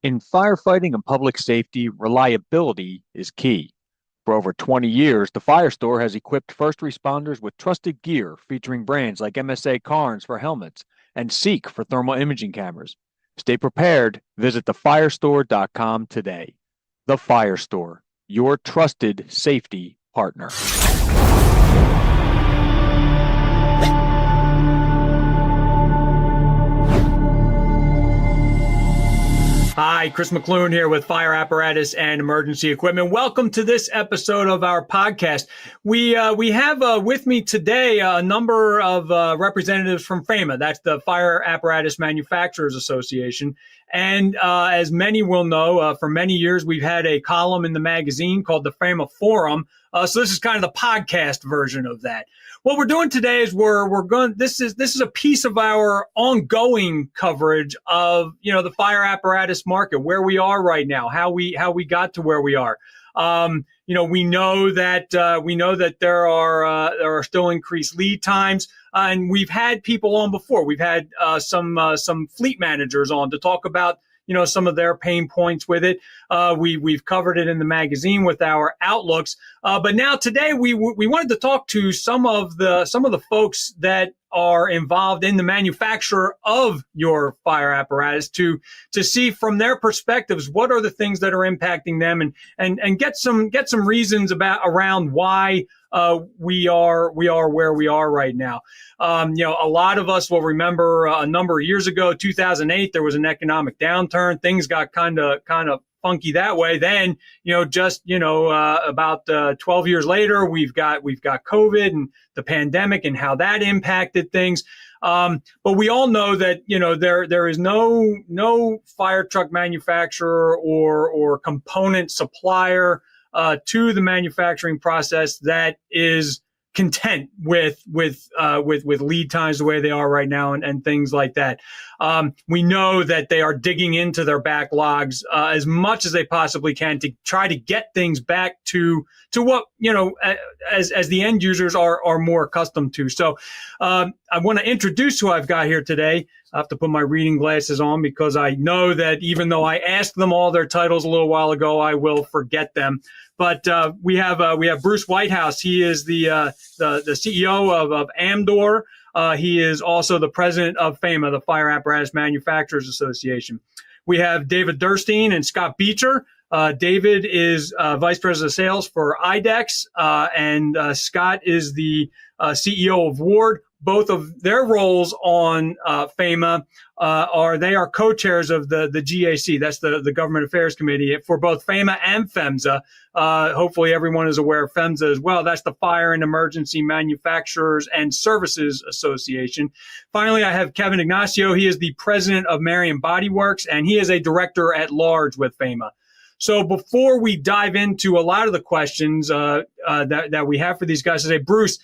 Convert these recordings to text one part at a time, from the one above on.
In firefighting and public safety, reliability is key. For over 20 years, the Fire Store has equipped first responders with trusted gear featuring brands like MSA Carnes for helmets and Seek for thermal imaging cameras. Stay prepared. Visit thefirestore.com today. The Fire Store, your trusted safety partner. Hi, Chris Mc Loone here with Fire Apparatus and Emergency Equipment. Welcome to this episode of our podcast. We have with me today a number of representatives from FAMA. That's the Fire Apparatus Manufacturers Association. And as many will know, for many years we've had a column in the magazine called the FAMA Forum. So this is kind of the podcast version of that. What we're doing today is we're going. This is a piece of our ongoing coverage of the fire apparatus market, where we are right now, how we got to where we are. We know that there are still increased lead times, and we've had people on before. We've had some fleet managers on to talk about some of their pain points with it. We've covered it in the magazine with our outlooks. But now today we wanted to talk to some of the folks that are involved in the manufacture of your fire apparatus to see from their perspectives what are the things that are impacting them and get some reasons around why we are where we are right now. A lot of us will remember a number of years ago, 2008, there was an economic downturn. Things got kind of funky that way. Then, about 12 years later, we've got COVID and the pandemic and how that impacted things. But we all know that, there is no fire truck manufacturer or component supplier to the manufacturing process that is content with lead times the way they are right now and things like that. We know that they are digging into their backlogs as much as they possibly can to try to get things back to what as the end users are more accustomed to. So I want to introduce who I've got here today. I have to put my reading glasses on because I know that even though I asked them all their titles a little while ago, I will forget them. But we have Bruce Whitehouse. He is the CEO of Amdor. He is also the president of FAMA, the Fire Apparatus Manufacturers Association. We have David Durstein and Scott Beecher. David is vice president of sales for IDEX, and Scott is the CEO of Ward. Both of their roles on FAMA are co-chairs of the GAC. That's the Government Affairs Committee for both FAMA and FEMSA. Hopefully everyone is aware of FEMSA as well. That's the Fire and Emergency Manufacturers and Services Association. Finally, I have Kevin Ignacio. He is the president of Marion Body Works, and he is a director at large with FAMA. So before we dive into a lot of the questions that we have for these guys today, Bruce,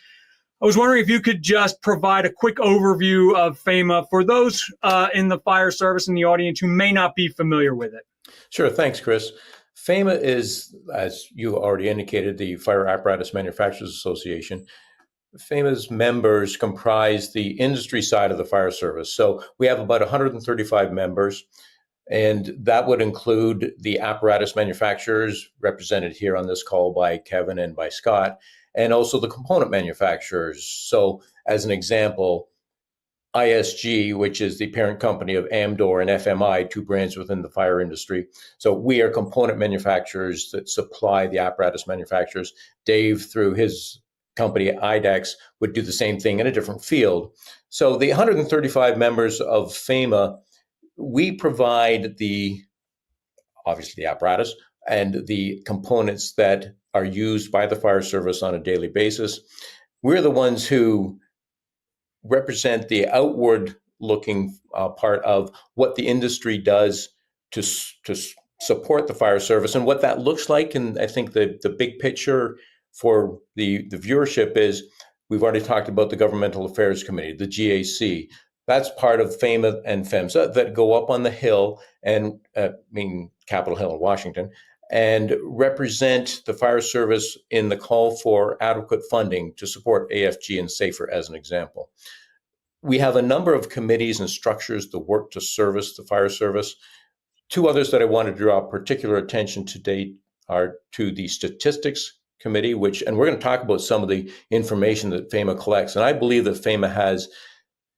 I was wondering if you could just provide a quick overview of FAMA for those in the fire service in the audience who may not be familiar with it. Sure. Thanks, Chris. FAMA is, as you already indicated, the Fire Apparatus Manufacturers Association. FAMA's members comprise the industry side of the fire service. So we have about 135 members, and that would include the apparatus manufacturers represented here on this call by Kevin and by Scott, and also the component manufacturers. So as an example, ISG, which is the parent company of Amdor and FMI, two brands within the fire industry. So we are component manufacturers that supply the apparatus manufacturers. Dave, through his company IDEX, would do the same thing in a different field. So the 135 members of FAMA, we provide obviously the apparatus and the components that are used by the fire service on a daily basis. We're the ones who represent the outward looking part of what the industry does to support the fire service and what that looks like. And I think the big picture for the viewership is, we've already talked about the Governmental Affairs Committee, the GAC. That's part of FAMA and FEMSA that go up on the Hill, and Capitol Hill in Washington, and represent the fire service in the call for adequate funding to support AFG and SAFER, as an example. We have a number of committees and structures that work to service the fire service. Two others that I want to draw particular attention to date are to the Statistics Committee, and we're going to talk about some of the information that FAMA collects. And I believe that FAMA has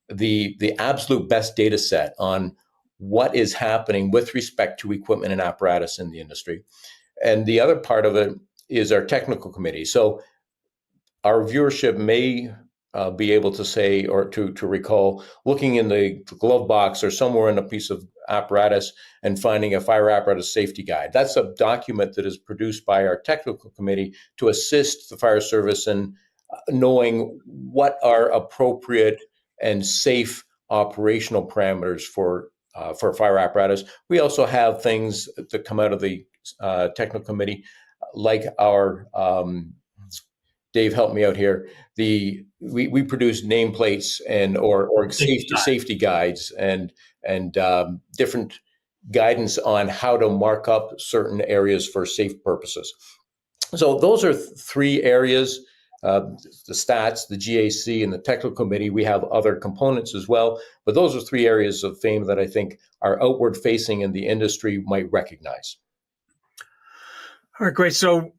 the absolute best data set on what is happening with respect to equipment and apparatus in the industry. And the other part of it is our Technical Committee. So our viewership may be able to say, or to recall, looking in the glove box or somewhere in a piece of apparatus and finding a fire apparatus safety guide. That's a document that is produced by our Technical Committee to assist the fire service in knowing what are appropriate and safe operational parameters for fire apparatus. We also have things that come out of the Technical Committee, like our Dave, help me out here. We produce nameplates and or safety guides and different guidance on how to mark up certain areas for safe purposes. So those are three areas: the stats, the GAC, and the Technical Committee. We have other components as well, but those are three areas of FAMA that I think are outward facing and the industry might recognize. All right, great. So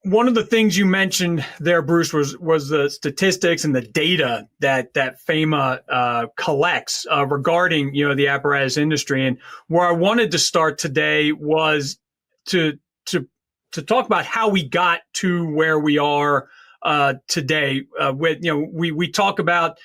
one of the things you mentioned there, Bruce, was the statistics and the data that FAMA collects regarding the apparatus industry. And where I wanted to start today was to talk about how we got to where we are today. We talk about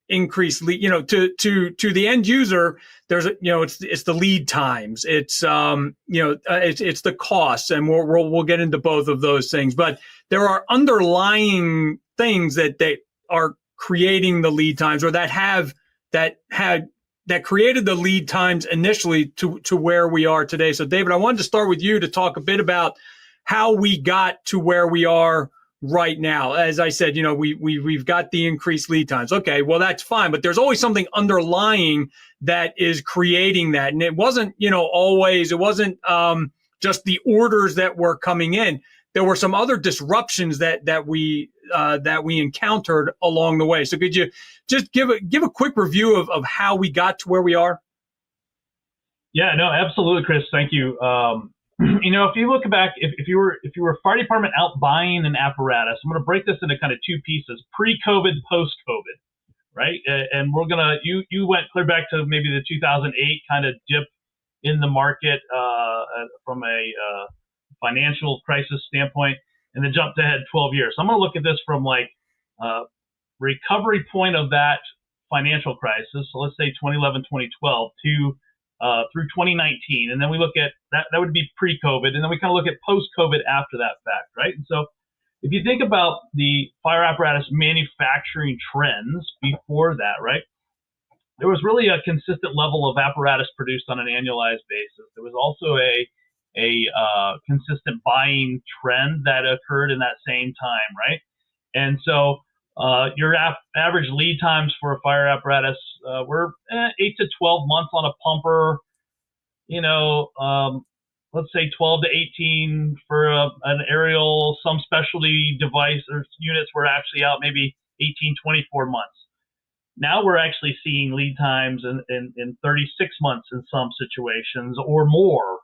increased lead, to the end user. There's it's the lead times. It's it's the costs, and we'll get into both of those things. But there are underlying things that are creating the lead times, or that created the lead times initially to where we are today. So, David, I wanted to start with you to talk a bit about how we got to where we are right now. As I said, we've got the increased lead times. Okay, well, that's fine, but there's always something underlying that is creating that. And it wasn't, it wasn't just the orders that were coming in. There were some other disruptions that we encountered along the way. So could you just give a quick review of how we got to where we are? Yeah, no, absolutely, Chris. Thank you. If you look back, if you were a fire department out buying an apparatus, I'm going to break this into kind of two pieces: pre-COVID, post-COVID, right? And we're gonna you went clear back to maybe the 2008 kind of dip in the market from a financial crisis standpoint, and then jumped ahead 12 years. So I'm going to look at this from like recovery point of that financial crisis. So let's say 2011, 2012 to through 2019, and then we look at that would be pre-COVID, and then we kind of look at post-COVID after that fact, right? And so if you think about the fire apparatus manufacturing trends before that, right, there was really a consistent level of apparatus produced on an annualized basis. There was also a consistent buying trend that occurred in that same time, right? And so your average lead times for a fire apparatus were 8 to 12 months on a pumper, let's say 12 to 18 for an aerial. Some specialty device or units were actually out maybe 18, 24 months. Now we're actually seeing lead times in 36 months in some situations or more,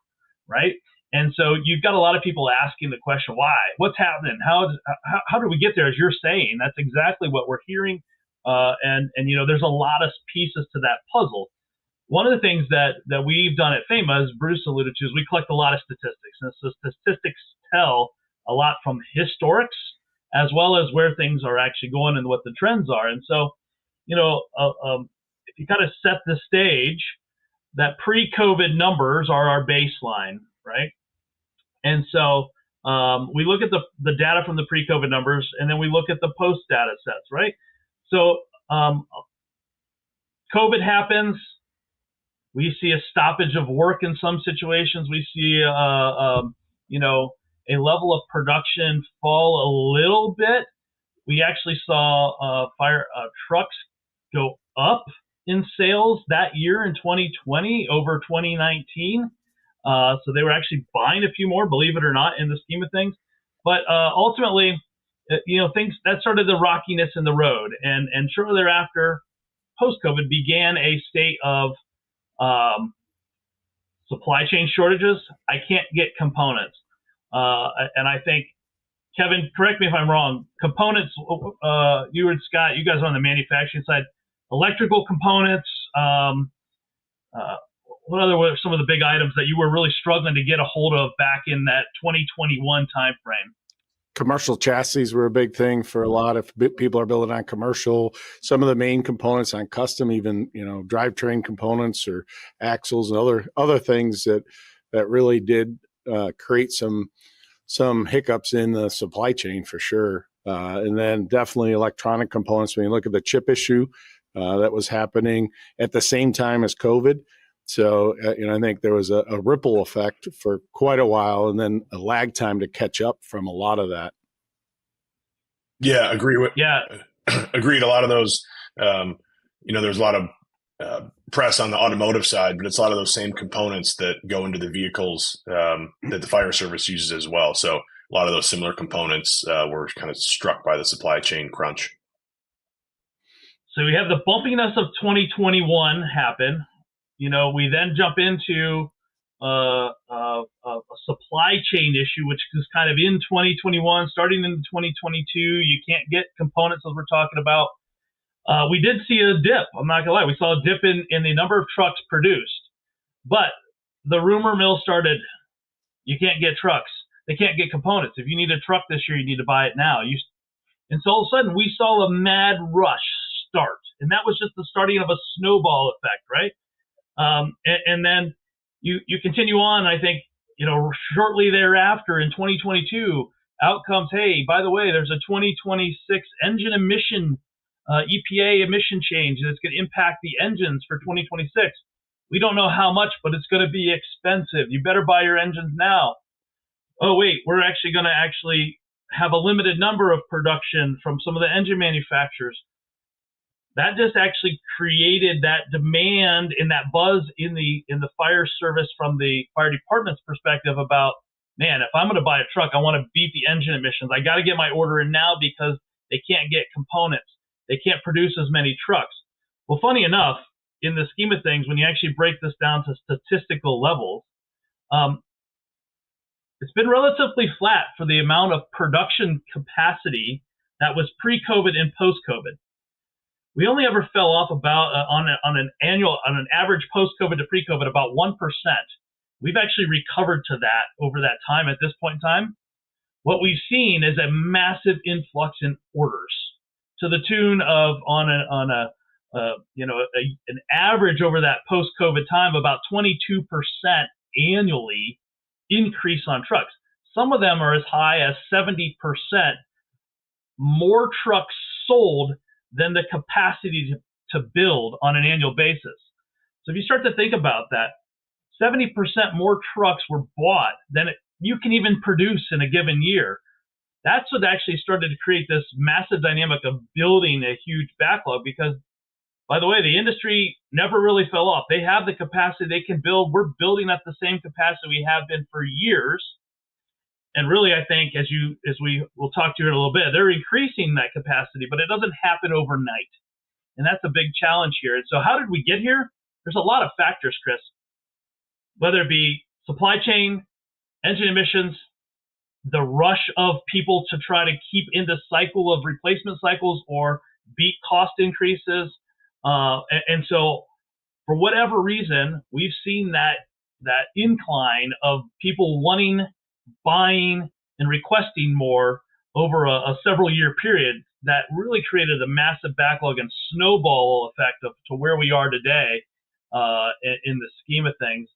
right? And so you've got a lot of people asking the question, why? What's happening? How do we get there? As you're saying, that's exactly what we're hearing. And there's a lot of pieces to that puzzle. One of the things that we've done at FAMA, as Bruce alluded to, is we collect a lot of statistics. And so statistics tell a lot from historics as well as where things are actually going and what the trends are. And so, if you kind of set the stage, that pre-COVID numbers are our baseline, right? And so we look at the data from the pre-COVID numbers, and then we look at the post data sets, right? So COVID happens. We see a stoppage of work in some situations. We see a level of production fall a little bit. We actually saw fire trucks go up in sales that year in 2020 over 2019. So they were actually buying a few more, believe it or not, in the scheme of things. But ultimately, things that started the rockiness in the road, and shortly thereafter, post-COVID, began a state of supply chain shortages. I can't get components. And I think, Kevin, correct me if I'm wrong, components, you and Scott, you guys are on the manufacturing side, electrical components, what were some of the big items that you were really struggling to get a hold of back in that 2021 timeframe? Commercial chassis were a big thing for a lot of people are building on commercial. Some of the main components on custom, even drivetrain components or axles and other things that really did create some hiccups in the supply chain for sure. And then definitely electronic components. When you look at the chip issue that was happening at the same time as COVID. So, I think there was a ripple effect for quite a while and then a lag time to catch up from a lot of that. Yeah, agreed. A lot of those, there's a lot of press on the automotive side, but it's a lot of those same components that go into the vehicles that the fire service uses as well. So a lot of those similar components were kind of struck by the supply chain crunch. So we have the bumpiness of 2021 happen. We then jump into a supply chain issue, which is kind of in 2021, starting in 2022. You can't get components, as we're talking about. We did see a dip. I'm not gonna lie. We saw a dip in the number of trucks produced, but the rumor mill started. You can't get trucks. They can't get components. If you need a truck this year, you need to buy it now. And so all of a sudden, we saw a mad rush start, and that was just the starting of a snowball effect, right? And then you continue on. I think shortly thereafter in 2022, out comes, hey, by the way, there's a 2026 engine emission EPA emission change that's going to impact the engines for 2026. We don't know how much, but it's going to be expensive. You better buy your engines now. Oh wait, we're actually going to have a limited number of production from some of the engine manufacturers. That just actually created that demand and that buzz in the fire service from the fire department's perspective about, man, if I'm going to buy a truck, I want to beat the engine emissions. I got to get my order in now because they can't get components. They can't produce as many trucks. Well, funny enough, in the scheme of things, when you actually break this down to statistical levels, it's been relatively flat for the amount of production capacity that was pre-COVID and post-COVID. We only ever fell off about on an average post-COVID to pre-COVID about 1%. We've actually recovered to that over that time. At this point in time, what we've seen is a massive influx in orders to the tune of an average over that post-COVID time about 22% annually increase on trucks. Some of them are as high as 70% more trucks sold than the capacity to build on an annual basis. So if you start to think about that, 70% more trucks were bought than you can even produce in a given year. That's what actually started to create this massive dynamic of building a huge backlog because, by the way, the industry never really fell off. They have the capacity they can build. We're building at the same capacity we have been for years. And really, I think, as we will talk to you in a little bit, they're increasing that capacity, but it doesn't happen overnight. And that's a big challenge here. And so how did we get here? There's a lot of factors, Chris, whether it be supply chain, engine emissions, the rush of people to try to keep in the cycle of replacement cycles or beat cost increases. And so for whatever reason, we've seen that incline of people wanting, buying, and requesting more over a several year period that really created a massive backlog and snowball effect to where we are today in the scheme of things.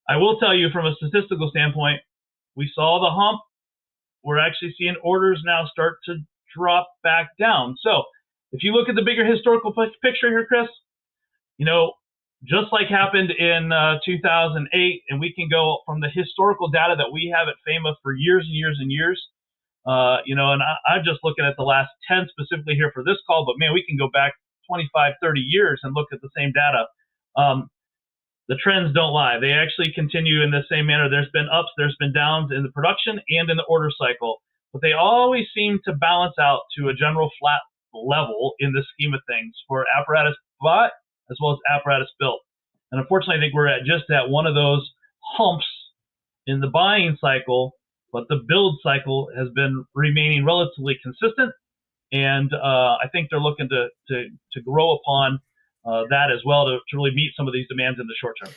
I will tell you from a statistical standpoint, we saw the hump. We're actually seeing orders now start to drop back down. So if you look at the bigger historical picture here, Chris, just like happened in 2008, and we can go from the historical data that we have at FAMA for years and years and years, and I'm just looking at the last 10 specifically here for this call, but man, we can go back 25, 30 years and look at the same data. The trends don't lie. They actually continue in the same manner. There's been ups, there's been downs in the production and in the order cycle, but they always seem to balance out to a general flat level in the scheme of things for apparatus bought as well as apparatus built. And unfortunately, I think we're at just at one of those pumps in the buying cycle, but the build cycle has been remaining relatively consistent. And I think they're looking to grow upon that as well to really meet some of these demands in the short term.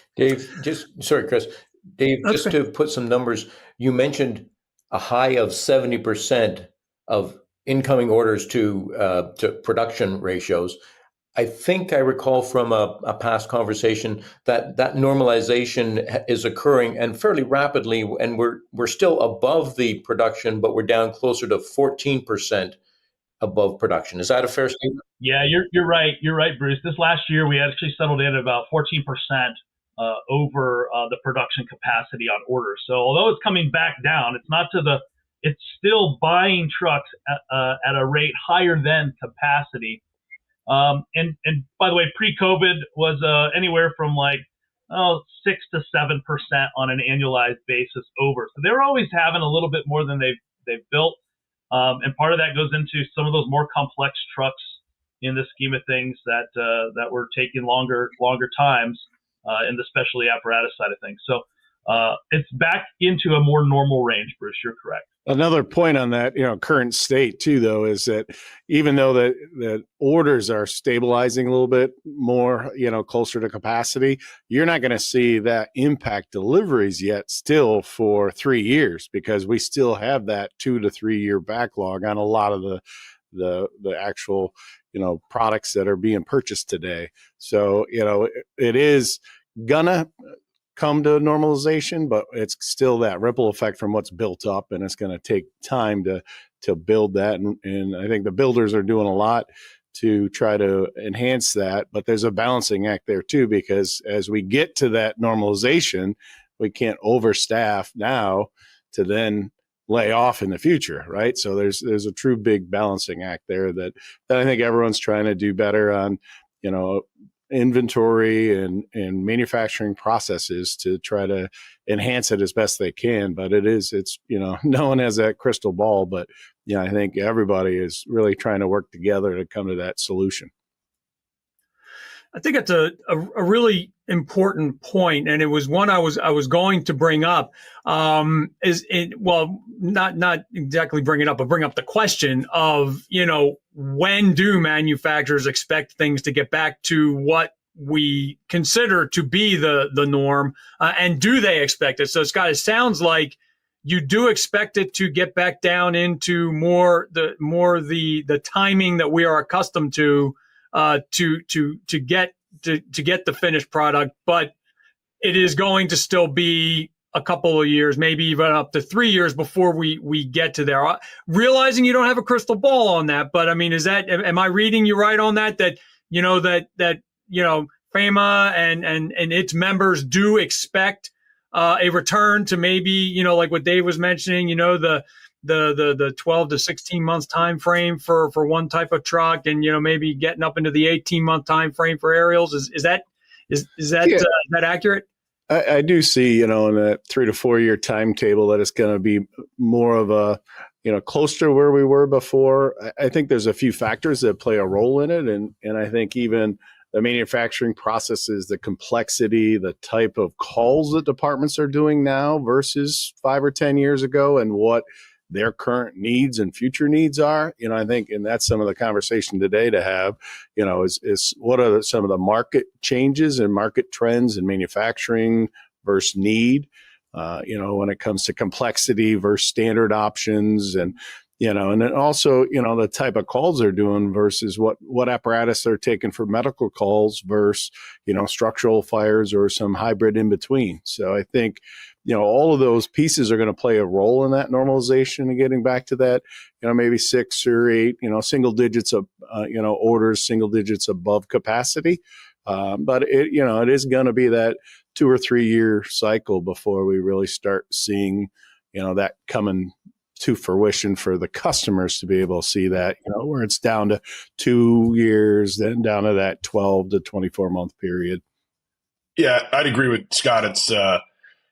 Chris, just to put some numbers, you mentioned a high of 70% of incoming orders to production ratios. I think I recall from a past conversation that normalization is occurring and fairly rapidly, and we're still above the production, but we're down closer to 14% above production. Is that a fair statement? Yeah, you're right. You're right, Bruce. This last year, we actually settled in at about 14% over the production capacity on orders. So although it's coming back down, it's still buying trucks at a rate higher than capacity. And by the way, pre-COVID was anywhere from 6 to 7% on an annualized basis over. So they're always having a little bit more than they've built. And part of that goes into some of those more complex trucks in the scheme of things that were taking longer times in the specialty apparatus side of things. So it's back into a more normal range, Bruce. You're correct. Another point on that, current state too, though, is that even though the orders are stabilizing a little bit more, closer to capacity, you're not going to see that impact deliveries yet still for 3 years, because we still have that 2 to 3 year backlog on a lot of the actual, products that are being purchased today. So, it is gonna come to normalization, but it's still that ripple effect from what's built up, and it's going to take time to build that. And I think the builders are doing a lot to try to enhance that, but there's a balancing act there too, because as we get to that normalization, we can't overstaff now to then lay off in the future, right? So there's a true big balancing act there that I think everyone's trying to do better on, inventory and manufacturing processes to try to enhance it as best they can. But it's no one has that crystal ball, but I think everybody is really trying to work together to come to that solution. I think it's a really important point, and it was one I was going to bring up. Not exactly bring it up, but bring up the question of when do manufacturers expect things to get back to what we consider to be the norm, and do they expect it? So, Scott, it sounds like you do expect it to get back down into the timing that we are accustomed to get the finished product, but it is going to still be a couple of years, maybe even up to 3 years before we get to there. Realizing you don't have a crystal ball on that, but I mean, am I reading you right on that? That FAMA and its members do expect a return to maybe like what Dave was mentioning, the 12 to 16 months time frame for one type of truck, and maybe getting up into the 18-month time frame for aerials. Is that accurate? I do see in that 3 to 4 year timetable that it's going to be more of a closer to where we were before. I think there's a few factors that play a role in it, and I think even the manufacturing processes, the complexity, the type of calls that departments are doing now versus 5 or 10 years ago, and what their current needs and future needs are. I think, and that's some of the conversation today to have, is what are some of the market changes and market trends in manufacturing versus need, when it comes to complexity versus standard options, and then also, the type of calls they're doing versus what apparatus they're taking for medical calls versus, structural fires or some hybrid in between. So I think, all of those pieces are going to play a role in that normalization and getting back to that, maybe 6 or 8, single digits of, orders, single digits above capacity. But it is going to be that 2 or 3 year cycle before we really start seeing, that coming to fruition for the customers to be able to see that, where it's down to 2 years, then down to that 12 to 24 month period. Yeah, I'd agree with Scott.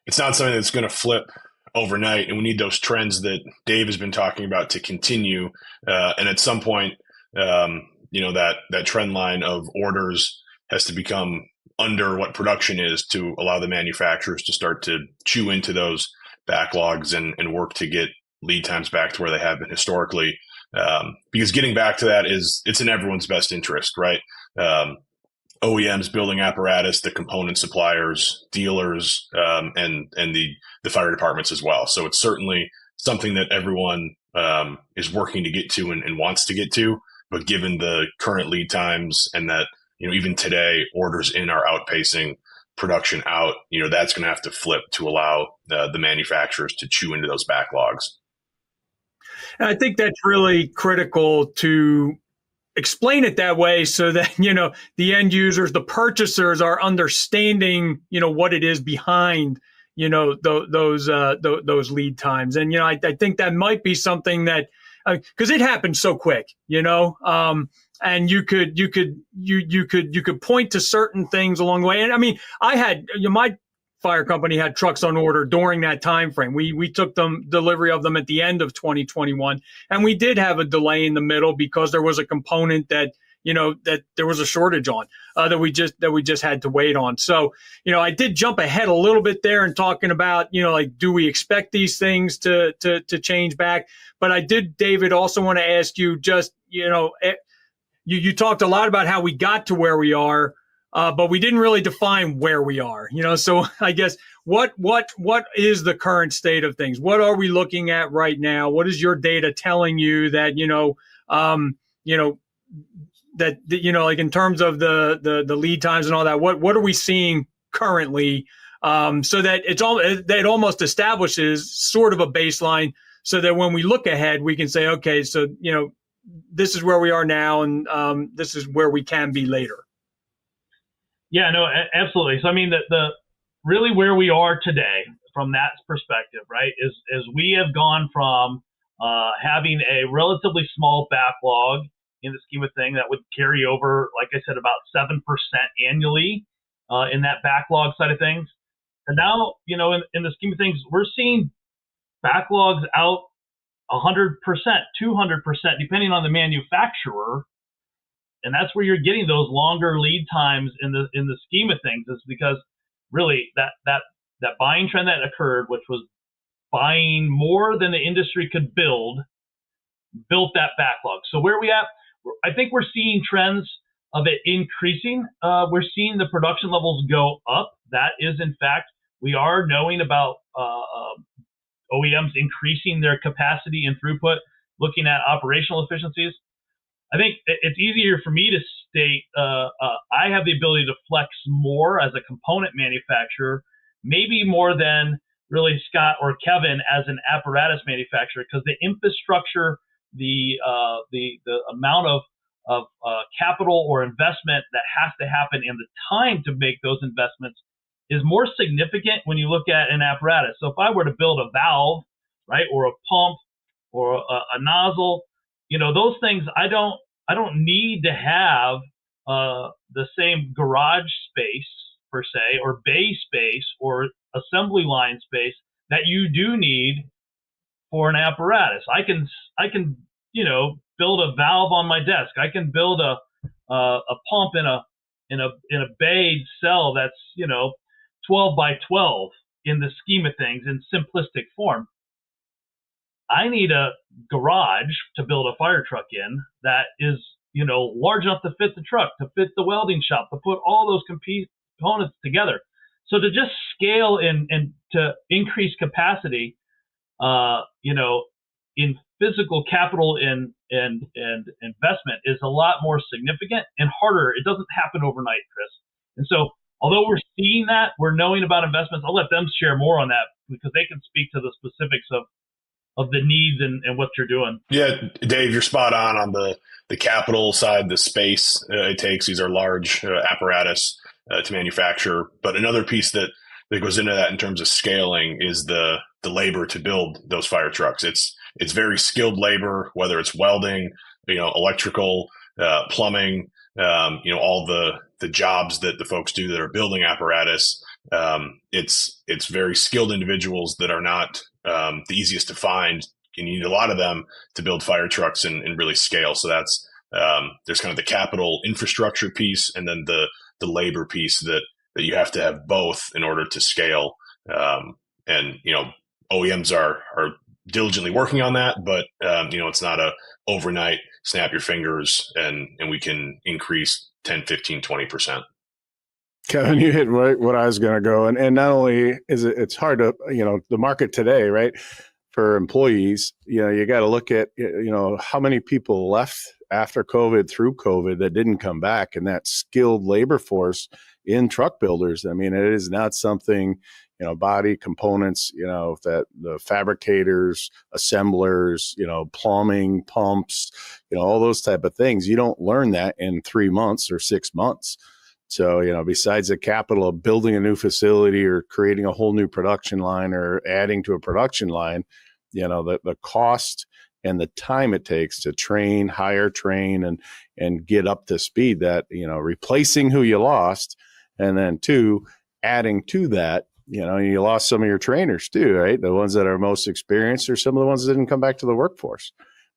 It's not something that's going to flip overnight, and we need those trends that Dave has been talking about to continue. And at some point, that trend line of orders has to become under what production is to allow the manufacturers to start to chew into those backlogs and work to get lead times back to where they have been historically. Because getting back to that it's in everyone's best interest, right? OEMs building apparatus, the component suppliers, dealers, and the fire departments as well. So it's certainly something that everyone is working to get to and wants to get to. But given the current lead times and that, even today orders in are outpacing production out, that's going to have to flip to allow the manufacturers to chew into those backlogs. And I think that's really critical to explain it that way so that, the end users, the purchasers are understanding, what it is behind, those lead times. And, I think that might be something that, because it happened so quick, and you could point to certain things along the way. And I mean, I had, my fire company had trucks on order during that time frame. We took delivery of them at the end of 2021, and we did have a delay in the middle because there was a component that that there was a shortage on that we just had to wait on. So I did jump ahead a little bit there and talking about like, do we expect these things to change back? But I did, David, also want to ask you just you talked a lot about how we got to where we are. But we didn't really define where we are, so I guess what is the current state of things? What are we looking at right now? What is your data telling you that, like in terms of the lead times and all that, what are we seeing currently? So that it almost establishes sort of a baseline so that when we look ahead, we can say, okay, so, this is where we are now and this is where we can be later. Yeah, no, absolutely. So, I mean, the really where we are today from that perspective, right, is we have gone from having a relatively small backlog in the scheme of things that would carry over, like I said, about 7% annually in that backlog side of things. And now, in the scheme of things, we're seeing backlogs out 100%, 200%, depending on the manufacturer. And that's where you're getting those longer lead times in the scheme of things, is because really that buying trend that occurred, which was buying more than the industry could built that backlog. So where are we at? I think we're seeing trends of it increasing. We're seeing the production levels go up. That is, in fact, we are knowing about OEMs increasing their capacity and throughput, looking at operational efficiencies. I think it's easier for me to state I have the ability to flex more as a component manufacturer, maybe more than really Scott or Kevin as an apparatus manufacturer, because the infrastructure, the amount of capital or investment that has to happen and the time to make those investments is more significant when you look at an apparatus. So if I were to build a valve, right, or a pump or a nozzle, those things I don't need to have the same garage space per se, or bay space, or assembly line space that you do need for an apparatus. I can build a valve on my desk. I can build a pump in a bay cell that's 12 by 12 in the scheme of things in simplistic form. I need a garage to build a fire truck in that is, large enough to fit the truck, to fit the welding shop, to put all those components together. So to just scale and to increase capacity, in physical capital and investment is a lot more significant and harder. It doesn't happen overnight, Chris. And so, although we're seeing that, we're knowing about investments. I'll let them share more on that because they can speak to the specifics of the needs and what you're doing. Yeah, Dave, you're spot on the capital side, the space it takes. These are large apparatus to manufacture. But another piece that goes into that in terms of scaling is the labor to build those fire trucks. It's very skilled labor, whether it's welding, electrical, plumbing, all the jobs that the folks do that are building apparatus. It's very skilled individuals that are not the easiest to find. You need a lot of them to build fire trucks and really scale. So that's there's kind of the capital infrastructure piece, and then the the labor piece that you have to have both in order to scale. And OEMs are diligently working on that, but it's not a overnight snap your fingers and we can increase 10, 15, 20%. Kevin, you hit right what I was going to go. And not only is it's hard to, the market today, right, for employees, you got to look at, how many people left after COVID, through COVID, that didn't come back. And that skilled labor force in truck builders, I mean, it is not something, body components, that the fabricators, assemblers, plumbing, pumps, all those type of things. You don't learn that in 3 months or 6 months. So, besides the capital of building a new facility or creating a whole new production line or adding to a production line, the cost and the time it takes to train and get up to speed, that, replacing who you lost, and then two, adding to that, you lost some of your trainers too, right? The ones that are most experienced are some of the ones that didn't come back to the workforce.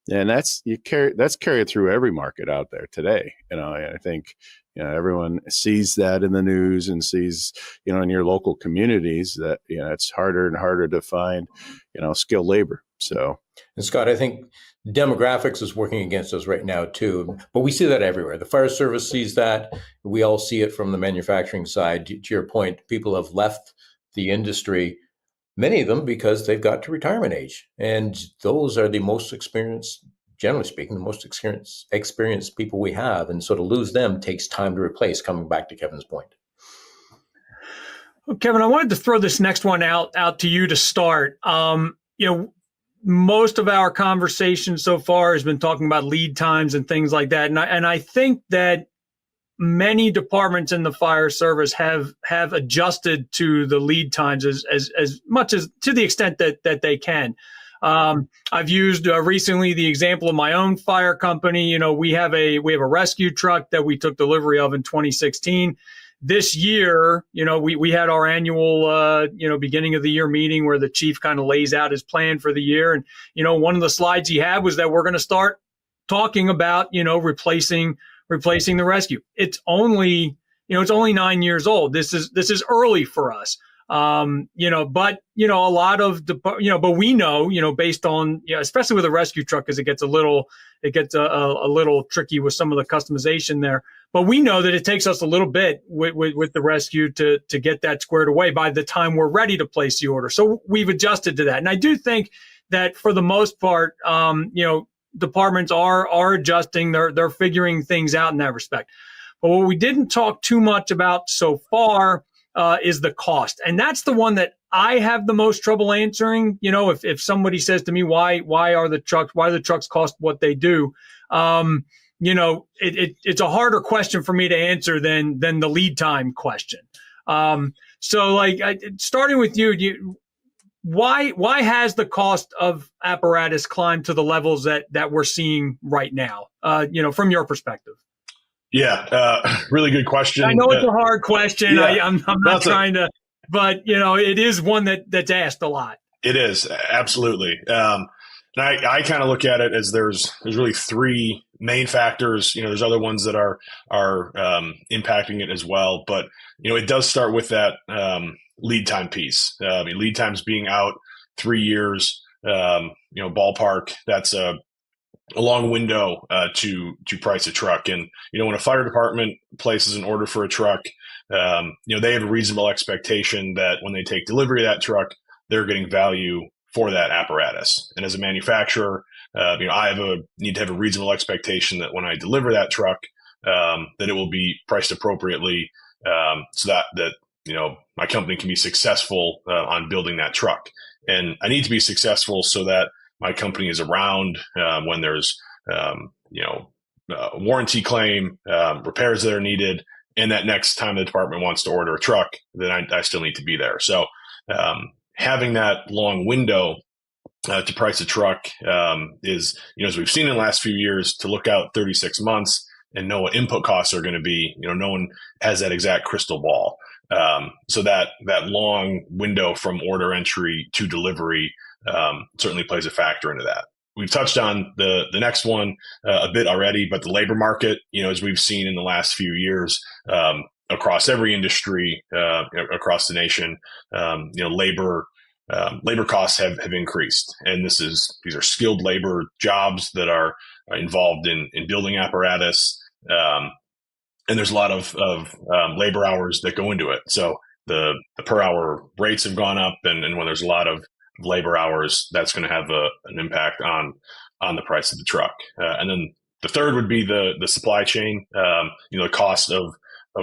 And that's carried through every market out there today. I think, everyone sees that in the news and sees, in your local communities that, it's harder and harder to find, skilled labor. So, and Scott, I think demographics is working against us right now too, but we see that everywhere. The fire service sees that. We all see it from the manufacturing side. To your point, people have left the industry, many of them because they've got to retirement age. And those are the most experienced, generally speaking, the most experienced people we have. And so to lose them takes time to replace, coming back to Kevin's point. Well, Kevin, I wanted to throw this next one out to you to start. Most of our conversation so far has been talking about lead times and things like that. And I think that many departments in the fire service have adjusted to the lead times as much as to the extent that they can. I've used recently the example of my own fire company. We have a rescue truck that we took delivery of in 2016. This year, we had our annual, beginning of the year meeting where the chief kind of lays out his plan for the year. And, one of the slides he had was that we're going to start talking about, replacing the rescue. It's only 9 years old. This is early for us. But a lot of but we know, based on, especially with a rescue truck, because it gets a little tricky with some of the customization there. But we know that it takes us a little bit with the rescue to get that squared away by the time we're ready to place the order. So we've adjusted to that. And I do think that for the most part, departments are adjusting. They're figuring things out in that respect. But what we didn't talk too much about so far is the cost. And that's the one that I have the most trouble answering. If somebody says to me, why do the trucks cost what they do? It's a harder question for me to answer than the lead time question. Starting with you, why has the cost of apparatus climbed to the levels that we're seeing right now? From your perspective. Yeah, really good question. I know it's a hard question. Yeah, I'm not trying to, but it is one that's asked a lot. It is, absolutely. And I kind of look at it as there's really three main factors. There's other ones that are impacting it as well, but it does start with that lead time piece. Lead times being out 3 years, ballpark. That's a long window to price a truck. And when a fire department places an order for a truck, they have a reasonable expectation that when they take delivery of that truck, they're getting value for that apparatus. And as a manufacturer, I need to have a reasonable expectation that when I deliver that truck, that it will be priced appropriately, so that my company can be successful on building that truck. And I need to be successful so that my company is around when there's a warranty claim, repairs that are needed, and that next time the department wants to order a truck, then I still need to be there. So having that long window to price a truck is, as we've seen in the last few years, to look out 36 months and know what input costs are going to be. No one has that exact crystal ball. So that long window from order entry to delivery certainly plays a factor into that. We've touched on the next one a bit already, but the labor market, as we've seen in the last few years, across every industry across the nation. Labor costs have increased, and these are skilled labor jobs that are involved in building apparatus, and there's a lot of labor hours that go into it. So the per hour rates have gone up, and when there's a lot of labor hours, that's going to have an impact on the price of the truck. And then the third would be the supply chain. The cost of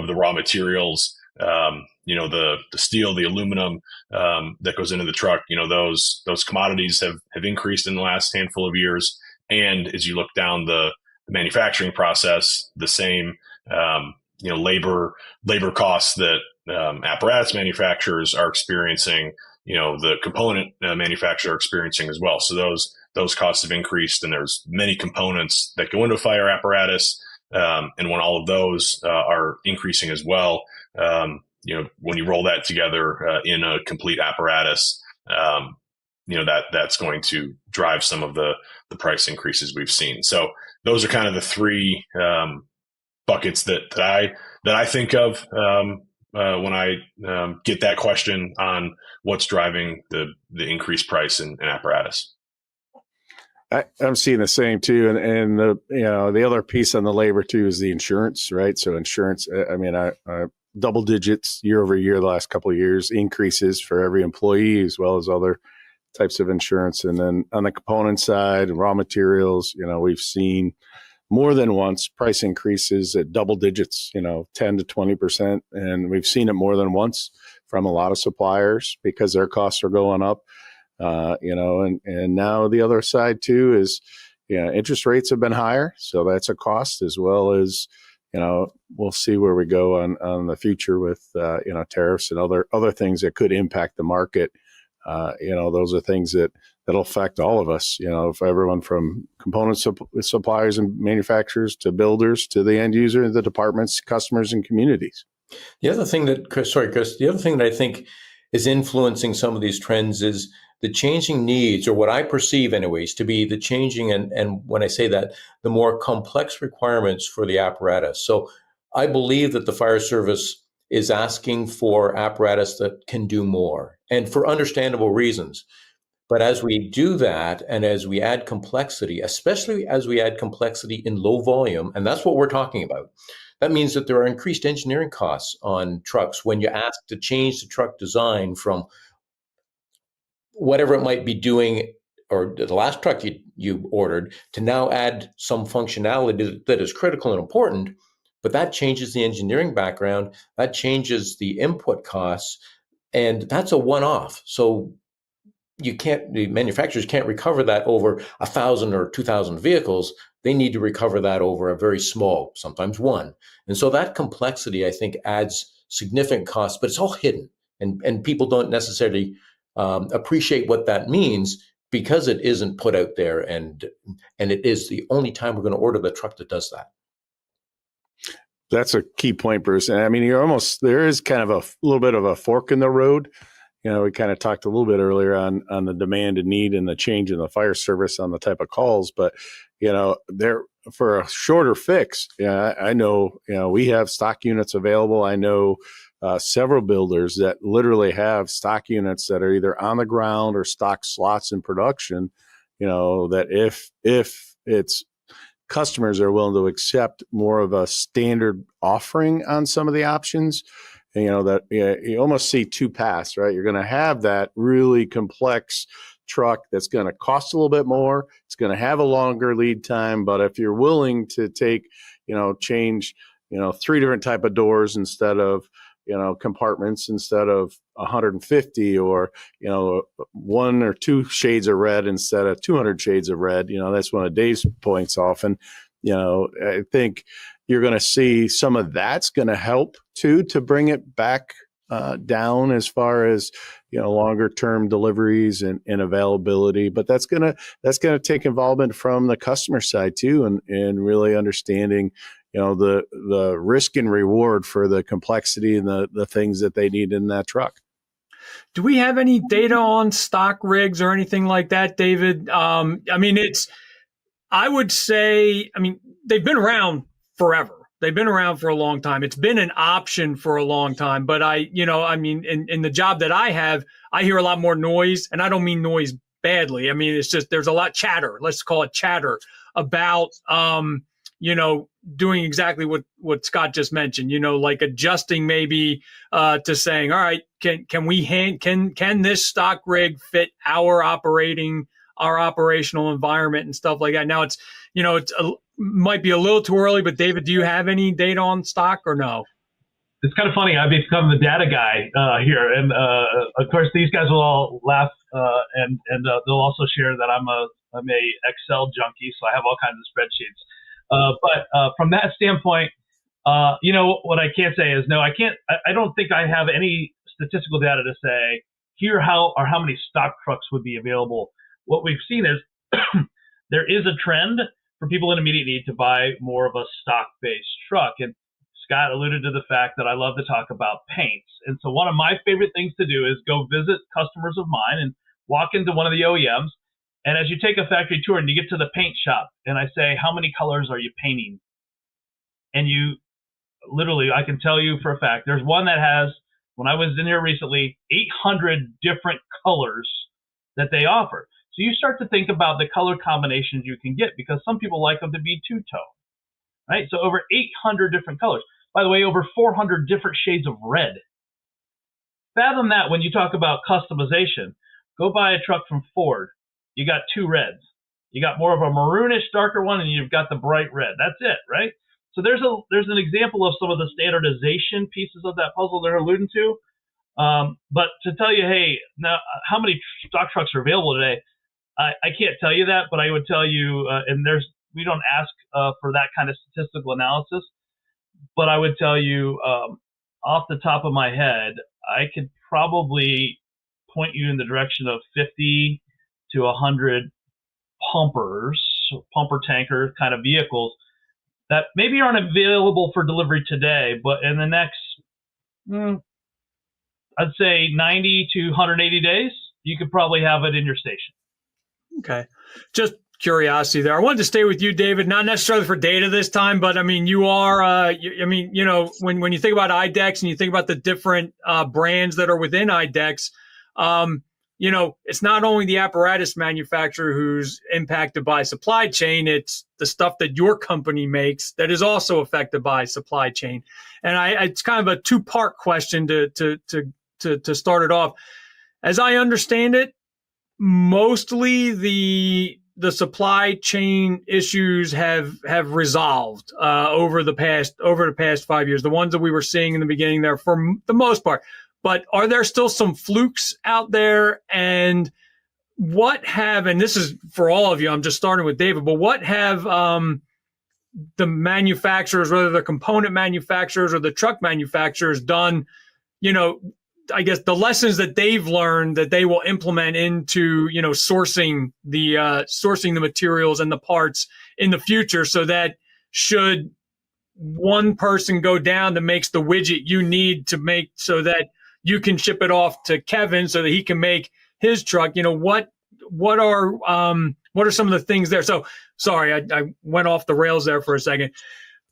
the raw materials. The steel, the aluminum that goes into the truck. Those commodities have increased in the last handful of years. And as you look down the manufacturing process, the same labor costs that apparatus manufacturers are experiencing, the component manufacturers are experiencing as well. So those costs have increased, and there's many components that go into a fire apparatus. And when all of those are increasing as well, when you roll that together in a complete apparatus, that's going to drive some of the price increases we've seen. So those are kind of the three buckets that I think of when I get that question on what's driving the increased price in apparatus. I'm seeing the same too, and the other piece on the labor too is the insurance, right? So insurance, I double digits year over year the last couple of years, increases for every employee as well as other types of insurance. And then on the component side and raw materials, we've seen more than once price increases at double digits, 10 to 20%, and we've seen it more than once from a lot of suppliers because their costs are going up. And now the other side too is, interest rates have been higher. So that's a cost, as well as, we'll see where we go on the future with, tariffs and other things that could impact the market. Those are things that'll affect all of us, for everyone from component suppliers and manufacturers to builders to the end user, the departments, customers, and communities. The other thing Chris, the other thing that I think is influencing some of these trends is the changing needs, or what I perceive anyways, to be the changing, and when I say that, the more complex requirements for the apparatus. So I believe that the fire service is asking for apparatus that can do more, and for understandable reasons. But as we do that, and as we add complexity, especially as we add complexity in low volume, and that's what we're talking about, that means that there are increased engineering costs on trucks when you ask to change the truck design from whatever it might be doing, or the last truck you ordered, to now add some functionality that is critical and important. But that changes the engineering background, that changes the input costs, and that's a one-off. So the manufacturers can't recover that over 1,000 or 2,000 vehicles. They need to recover that over a very small, sometimes one. And so that complexity, I think, adds significant costs, but it's all hidden. And people don't necessarily appreciate what that means because it isn't put out there. And it is the only time we're going to order the truck that does that. That's a key point, Bruce. And I mean, there is kind of a little bit of a fork in the road. We kind of talked a little bit earlier on the demand and need and the change in the fire service on the type of calls, but there for a shorter fix. I know, we have stock units available. I know several builders that literally have stock units that are either on the ground or stock slots in production. That if it's customers are willing to accept more of a standard offering on some of the options, that you almost see two paths, right? You're going to have that really complex truck that's going to cost a little bit more. It's going to have a longer lead time, but if you're willing to change, 3 different type of doors instead of, compartments instead of 150, or, 1 or 2 shades of red instead of 200 shades of red, that's one of Dave's points often. I think you're going to see some of that's going to help too, to bring it back down as far as, longer term deliveries and availability. But that's going to take involvement from the customer side too, and really understanding, the risk and reward for the complexity and the things that they need in that truck. Do we have any data on stock rigs or anything like that, David? I would say, they've been around forever. They've been around for a long time. It's been an option for a long time. But in the job that I have, I hear a lot more noise, and I don't mean noise badly. I mean, it's just there's a lot chatter. Let's call it chatter about doing exactly what Scott just mentioned. Like adjusting maybe to saying, all right, can this stock rig fit our operational environment and stuff like that? Now it's might be a little too early, but David, do you have any data on stock or no? It's kind of funny. I've become the data guy here, and of course, these guys will all laugh, and they'll also share that I'm a Excel junkie, so I have all kinds of spreadsheets. But from that standpoint, what I can't say is no. I don't think I have any statistical data to say here how many stock trucks would be available. What we've seen is there is a trend for people in immediate need to buy more of a stock-based truck. And Scott alluded to the fact that I love to talk about paints. And so one of my favorite things to do is go visit customers of mine and walk into one of the OEMs. And as you take a factory tour and you get to the paint shop, and I say, how many colors are you painting? And you literally, I can tell you for a fact, there's one that has, when I was in here recently, 800 different colors that they offer. So you start to think about the color combinations you can get, because some people like them to be two-tone, right? So over 800 different colors. By the way, over 400 different shades of red. Fathom that when you talk about customization. Go buy a truck from Ford. You got two reds. You got more of a maroonish, darker one, and you've got the bright red. That's it, right? So there's an example of some of the standardization pieces of that puzzle they're alluding to. But to tell you, hey, now how many stock trucks are available today? I can't tell you that, but I would tell you, we don't ask for that kind of statistical analysis, but I would tell you off the top of my head, I could probably point you in the direction of 50 to 100 pumper tanker kind of vehicles that maybe aren't available for delivery today, but in the next, I'd say 90 to 180 days, you could probably have it in your station. Okay. Just curiosity there. I wanted to stay with you, David, not necessarily for data this time, but I mean, you are, when you think about IDEX and you think about the different brands that are within IDEX, it's not only the apparatus manufacturer who's impacted by supply chain, it's the stuff that your company makes that is also affected by supply chain. And it's kind of a two-part question to start it off. As I understand it, mostly the supply chain issues have resolved over the past 5 years. The ones that we were seeing in the beginning there, for the most part. But are there still some flukes out there? And and this is for all of you, I'm just starting with David, but what have the manufacturers, whether they're component manufacturers or the truck manufacturers, done, I guess the lessons that they've learned that they will implement into, sourcing the materials and the parts in the future, so that should one person go down that makes the widget you need to make so that you can ship it off to Kevin so that he can make his truck, what are some of the things there? So sorry, I went off the rails there for a second.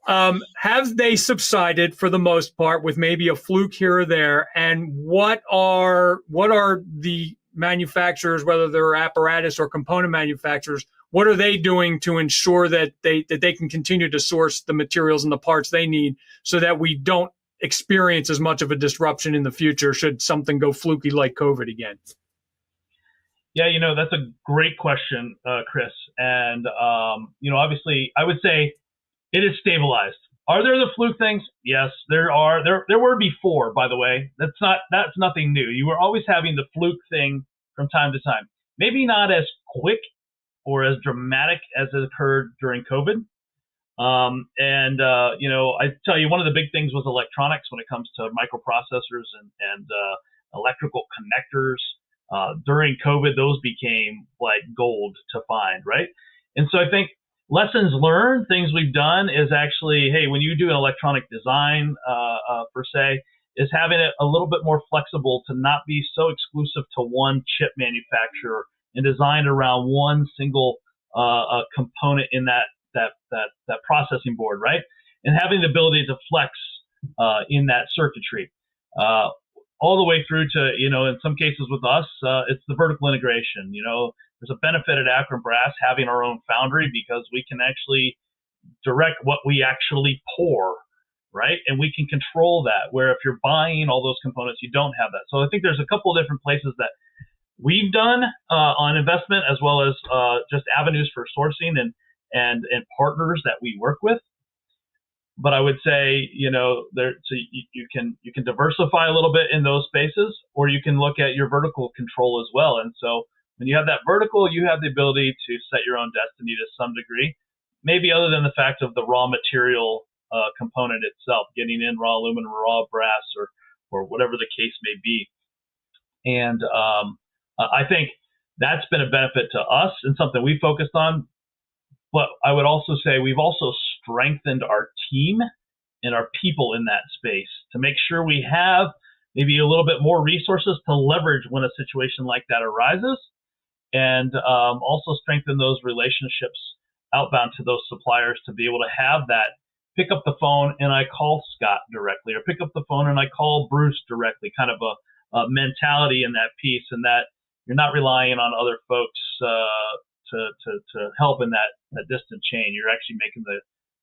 Have they subsided for the most part, with maybe a fluke here or there? And what are the manufacturers, whether they're apparatus or component manufacturers, what are they doing to ensure that they can continue to source the materials and the parts they need, so that we don't experience as much of a disruption in the future should something go fluky like COVID again? Yeah, that's a great question, Chris. And, obviously I would say it is stabilized. Are there the fluke things? Yes, there are. There were before, by the way. That's nothing new. You were always having the fluke thing from time to time. Maybe not as quick or as dramatic as it occurred during COVID. I tell you, one of the big things was electronics when it comes to microprocessors and electrical connectors. During COVID, those became like gold to find, right? And so I think lessons learned, things we've done is actually, hey, when you do an electronic design, per se, is having it a little bit more flexible to not be so exclusive to one chip manufacturer and designed around one single component in that processing board, right? and having the ability to flex in that circuitry. All the way through to, in some cases with us, it's the vertical integration. There's a benefit at Akron Brass having our own foundry because we can actually direct what we actually pour, right? And we can control that, where if you're buying all those components, you don't have that. So I think there's a couple of different places that we've done on investment, as well as just avenues for sourcing and partners that we work with. But I would say, so you can diversify a little bit in those spaces, or you can look at your vertical control as well. And so when you have that vertical, you have the ability to set your own destiny to some degree, maybe other than the fact of the raw material component itself, getting in raw aluminum, raw brass, or whatever the case may be. And I think that's been a benefit to us and something we focused on. But I would also say we've also strengthened our team and our people in that space to make sure we have maybe a little bit more resources to leverage when a situation like that arises, and also strengthen those relationships outbound to those suppliers to be able to have that pick up the phone and I call Scott directly, or pick up the phone and I call Bruce directly, kind of a mentality in that piece, and that you're not relying on other folks to help in that distant chain. You're actually making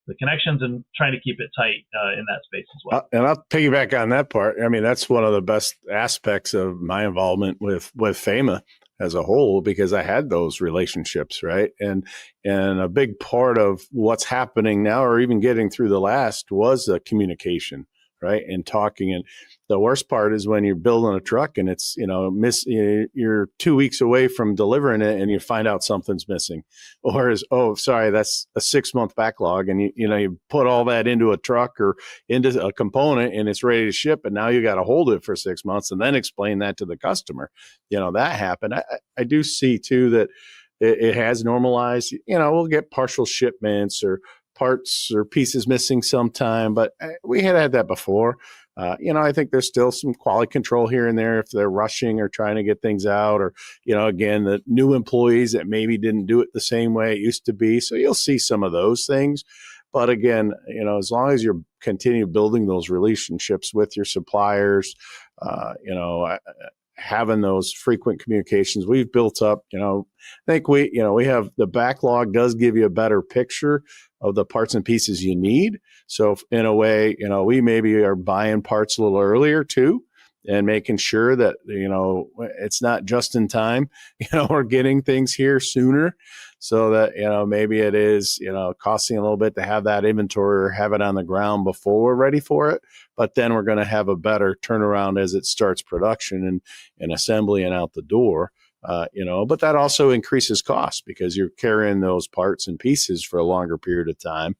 the connections and trying to keep it tight in that space as well. And I'll piggyback on that part. I mean, that's one of the best aspects of my involvement with FAMA as a whole, because I had those relationships, right? And a big part of what's happening now, or even getting through the last, was the communication, right? And talking. And the worst part is when you're building a truck and it's, you're 2 weeks away from delivering it and you find out something's missing, or sorry, that's a 6-month backlog. And you put all that into a truck or into a component and it's ready to ship. And now you got to hold it for 6 months and then explain that to the customer. That happened. I do see too that it has normalized. We'll get partial shipments or parts or pieces missing sometime, but we had that before. I think there's still some quality control here and there if they're rushing or trying to get things out, or, again, the new employees that maybe didn't do it the same way it used to be. So you'll see some of those things. But again, as long as you continue building those relationships with your suppliers, having those frequent communications we've built up, I think we have the backlog does give you a better picture of the parts and pieces you need. So in a way, we maybe are buying parts a little earlier too, and making sure that, it's not just in time, we're getting things here sooner, so that, maybe it is, costing a little bit to have that inventory or have it on the ground before we're ready for it. But then we're going to have a better turnaround as it starts production and assembly and out the door. But that also increases costs because you're carrying those parts and pieces for a longer period of time,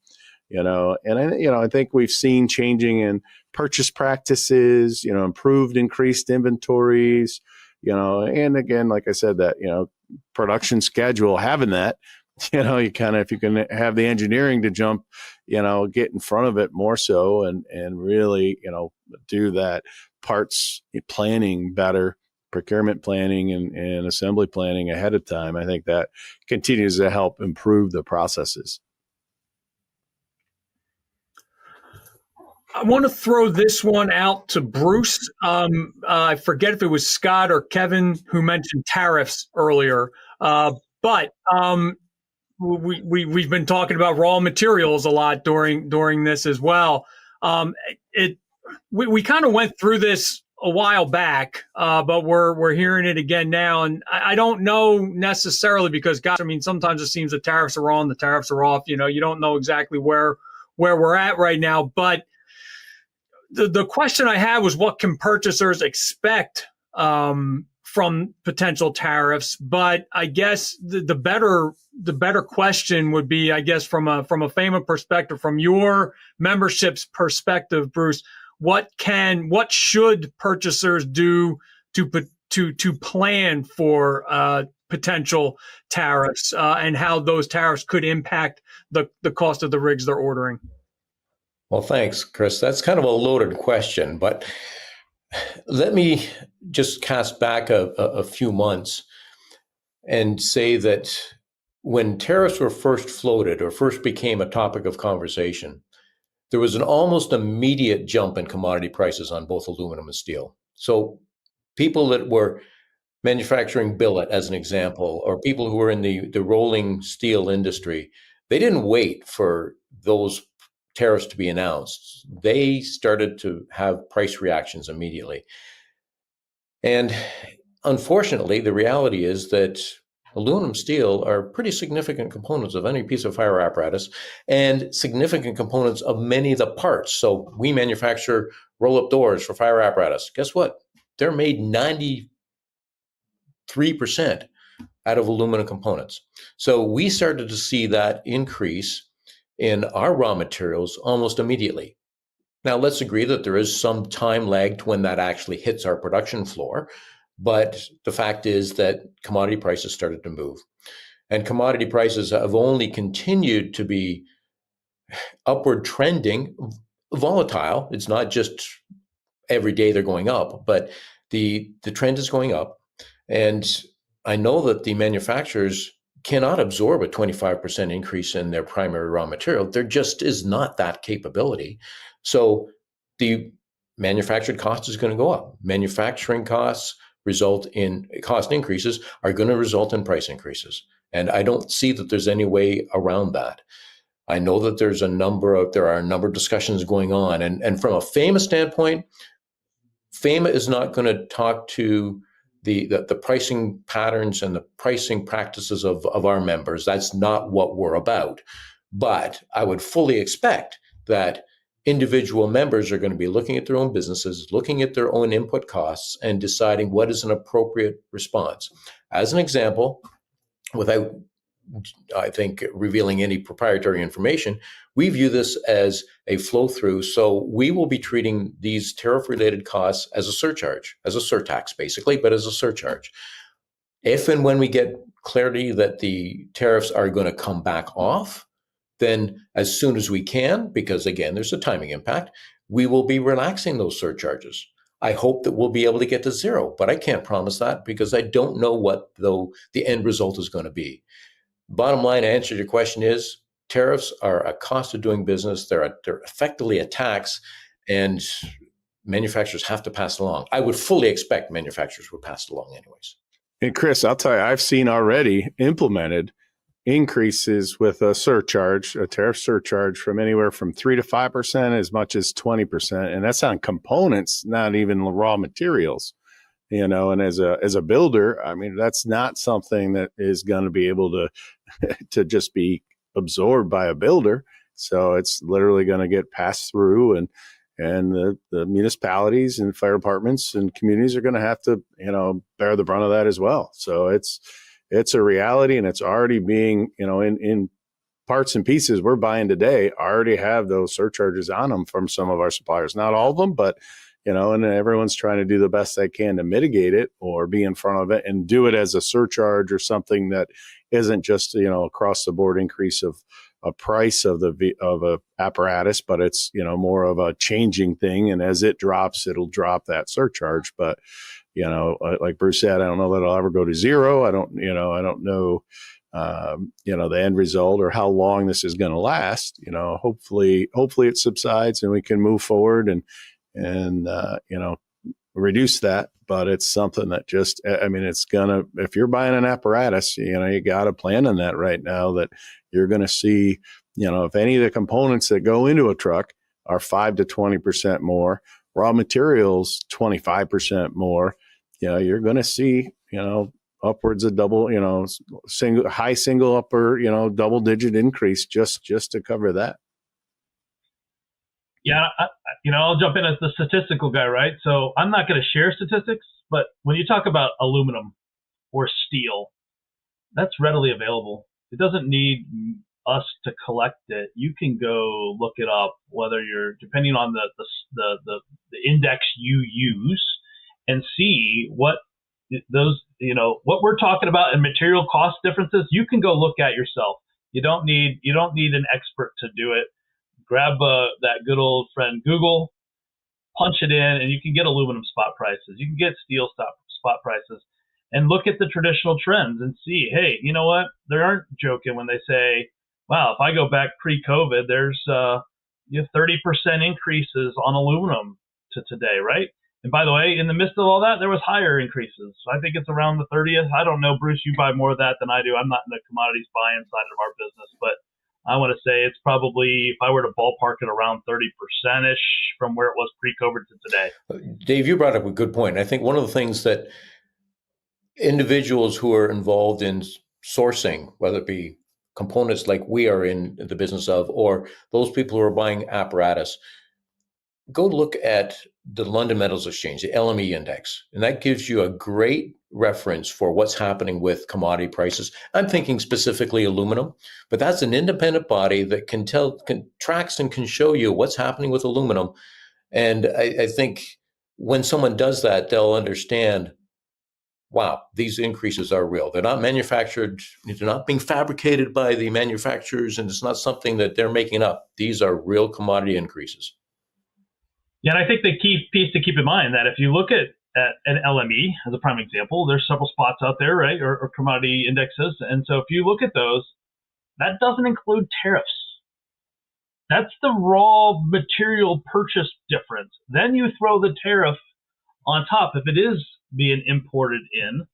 and I think we've seen changing in purchase practices, increased inventories, and again, like I said, that, production schedule, having that, you kind of, if you can have the engineering to jump, get in front of it more so and really, do that parts planning better, procurement planning and assembly planning ahead of time. I think that continues to help improve the processes. I want to throw this one out to Bruce. I forget if it was Scott or Kevin who mentioned tariffs earlier, but we've been talking about raw materials a lot during this as well. We kind of went through this a while back, but we're hearing it again now, and I don't know necessarily because, gosh, I mean, sometimes it seems the tariffs are on, the tariffs are off. You don't know exactly where we're at right now, but the question I had was, what can purchasers expect from potential tariffs? But I guess the better question would be, I guess, from a FAMA perspective, from your membership's perspective, Bruce, what should purchasers do to plan for potential tariffs and how those tariffs could impact the cost of the rigs they're ordering? Well, thanks, Chris. That's kind of a loaded question, but let me just cast back a few months and say that when tariffs were first floated or first became a topic of conversation, there was an almost immediate jump in commodity prices on both aluminum and steel. So people that were manufacturing billet, as an example, or people who were in the rolling steel industry, they didn't wait for those tariffs to be announced. They started to have price reactions immediately. And unfortunately, the reality is that aluminum, steel are pretty significant components of any piece of fire apparatus and significant components of many of the parts. So we manufacture roll-up doors for fire apparatus. Guess what? They're made 93% out of aluminum components. So we started to see that increase in our raw materials almost immediately. Now, let's agree that there is some time lag to when that actually hits our production floor. But the fact is that commodity prices started to move. And commodity prices have only continued to be upward trending, volatile. It's not just every day they're going up, but the trend is going up. And I know that the manufacturers cannot absorb a 25% increase in their primary raw material. There just is not that capability. So the manufactured cost is going to go up. Manufacturing costs result in cost increases are going to result in price increases. And I don't see that there's any way around that. I know that there are a number of discussions going on. And from a FAMA standpoint, FAMA is not going to talk to the pricing patterns and the pricing practices of our members. That's not what we're about. But I would fully expect that individual members are going to be looking at their own businesses, looking at their own input costs, and deciding what is an appropriate response. As an example, without, I think, revealing any proprietary information, we view this as a flow through. So we will be treating these tariff related costs as a surcharge, as a surtax basically, but as a surcharge. If and when we get clarity that the tariffs are going to come back off, then as soon as we can, because again, there's a timing impact, we will be relaxing those surcharges. I hope that we'll be able to get to zero, but I can't promise that because I don't know what the end result is going to be. Bottom line, to answer your question is tariffs are a cost of doing business. They're effectively a tax, and manufacturers have to pass it along. I would fully expect manufacturers would pass it along anyways. And Chris, I'll tell you, I've seen already implemented increases with a surcharge, a tariff surcharge from anywhere from 3 to 5%, as much as 20%. And that's on components, not even raw materials. And as a builder, I mean, that's not something that is going to be able to just be absorbed by a builder. So it's literally going to get passed through, and the municipalities and fire departments and communities are going to have to, bear the brunt of that as well. So it's a reality, and it's already being, in parts and pieces we're buying today already have those surcharges on them from some of our suppliers. Not all of them, but, and everyone's trying to do the best they can to mitigate it or be in front of it and do it as a surcharge or something that isn't just, across the board increase of a price of a apparatus, but it's, more of a changing thing. And as it drops, it'll drop that surcharge. But, like Bruce said, I don't know that it'll ever go to zero. I don't know, the end result or how long this is going to last. Hopefully it subsides and we can move forward and reduce that. But it's something that just, it's gonna, if you're buying an apparatus, you got to plan on that right now, that you're going to see, if any of the components that go into a truck are 5 to 20% more, raw materials 25% more, you're going to see, upwards of double, high single upper, double digit increase just to cover that. Yeah, I'll jump in as the statistical guy, right? So I'm not going to share statistics, but when you talk about aluminum or steel, that's readily available. It doesn't need us to collect it. You can go look it up, whether you're depending on the index you use, and see what those what we're talking about in material cost differences. You can go look at yourself. You don't need an expert to do it. Grab that good old friend Google, punch it in, and you can get aluminum spot prices. You can get steel spot prices, and look at the traditional trends and see, hey, you know what? They aren't joking when they say, wow, if I go back pre-COVID, there's 30% increases on aluminum to today, right? And by the way, in the midst of all that, there was higher increases. So I think it's around the 30th. I don't know, Bruce, you buy more of that than I do. I'm not in the commodities buying side of our business, but I want to say it's probably, if I were to ballpark it, around 30%-ish from where it was pre-COVID to today. Dave, you brought up a good point. I think one of the things that individuals who are involved in sourcing, whether it be components like we are in the business of, or those people who are buying apparatus, go look at the London Metals Exchange, the LME index, and that gives you a great reference for what's happening with commodity prices. I'm thinking specifically aluminum, but that's an independent body that can tracks and can show you what's happening with aluminum. And I think when someone does that, they'll understand, wow, these increases are real. They're not manufactured, they're not being fabricated by the manufacturers, and it's not something that they're making up. These are real commodity increases. Yeah, and I think the key piece to keep in mind that if you look at an LME as a prime example, there's several spots out there, right, or commodity indexes. And so if you look at those, that doesn't include tariffs. That's the raw material purchase difference. Then you throw the tariff on top if it is being imported in,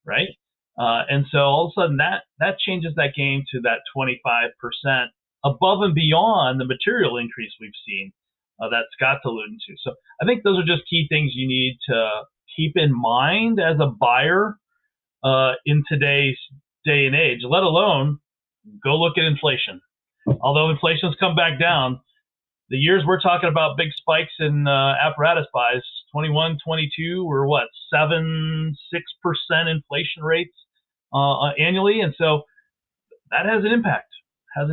right? And so all of a sudden that changes that game to that 25% above and beyond the material increase we've seen that Scott's alluding to. So I think those are just key things you need to keep in mind as a buyer in today's day and age, let alone go look at inflation. Although inflation's come back down, the years we're talking about big spikes in apparatus buys, 21, 22, were what, 7-6% inflation rates annually. And so that has an impact, I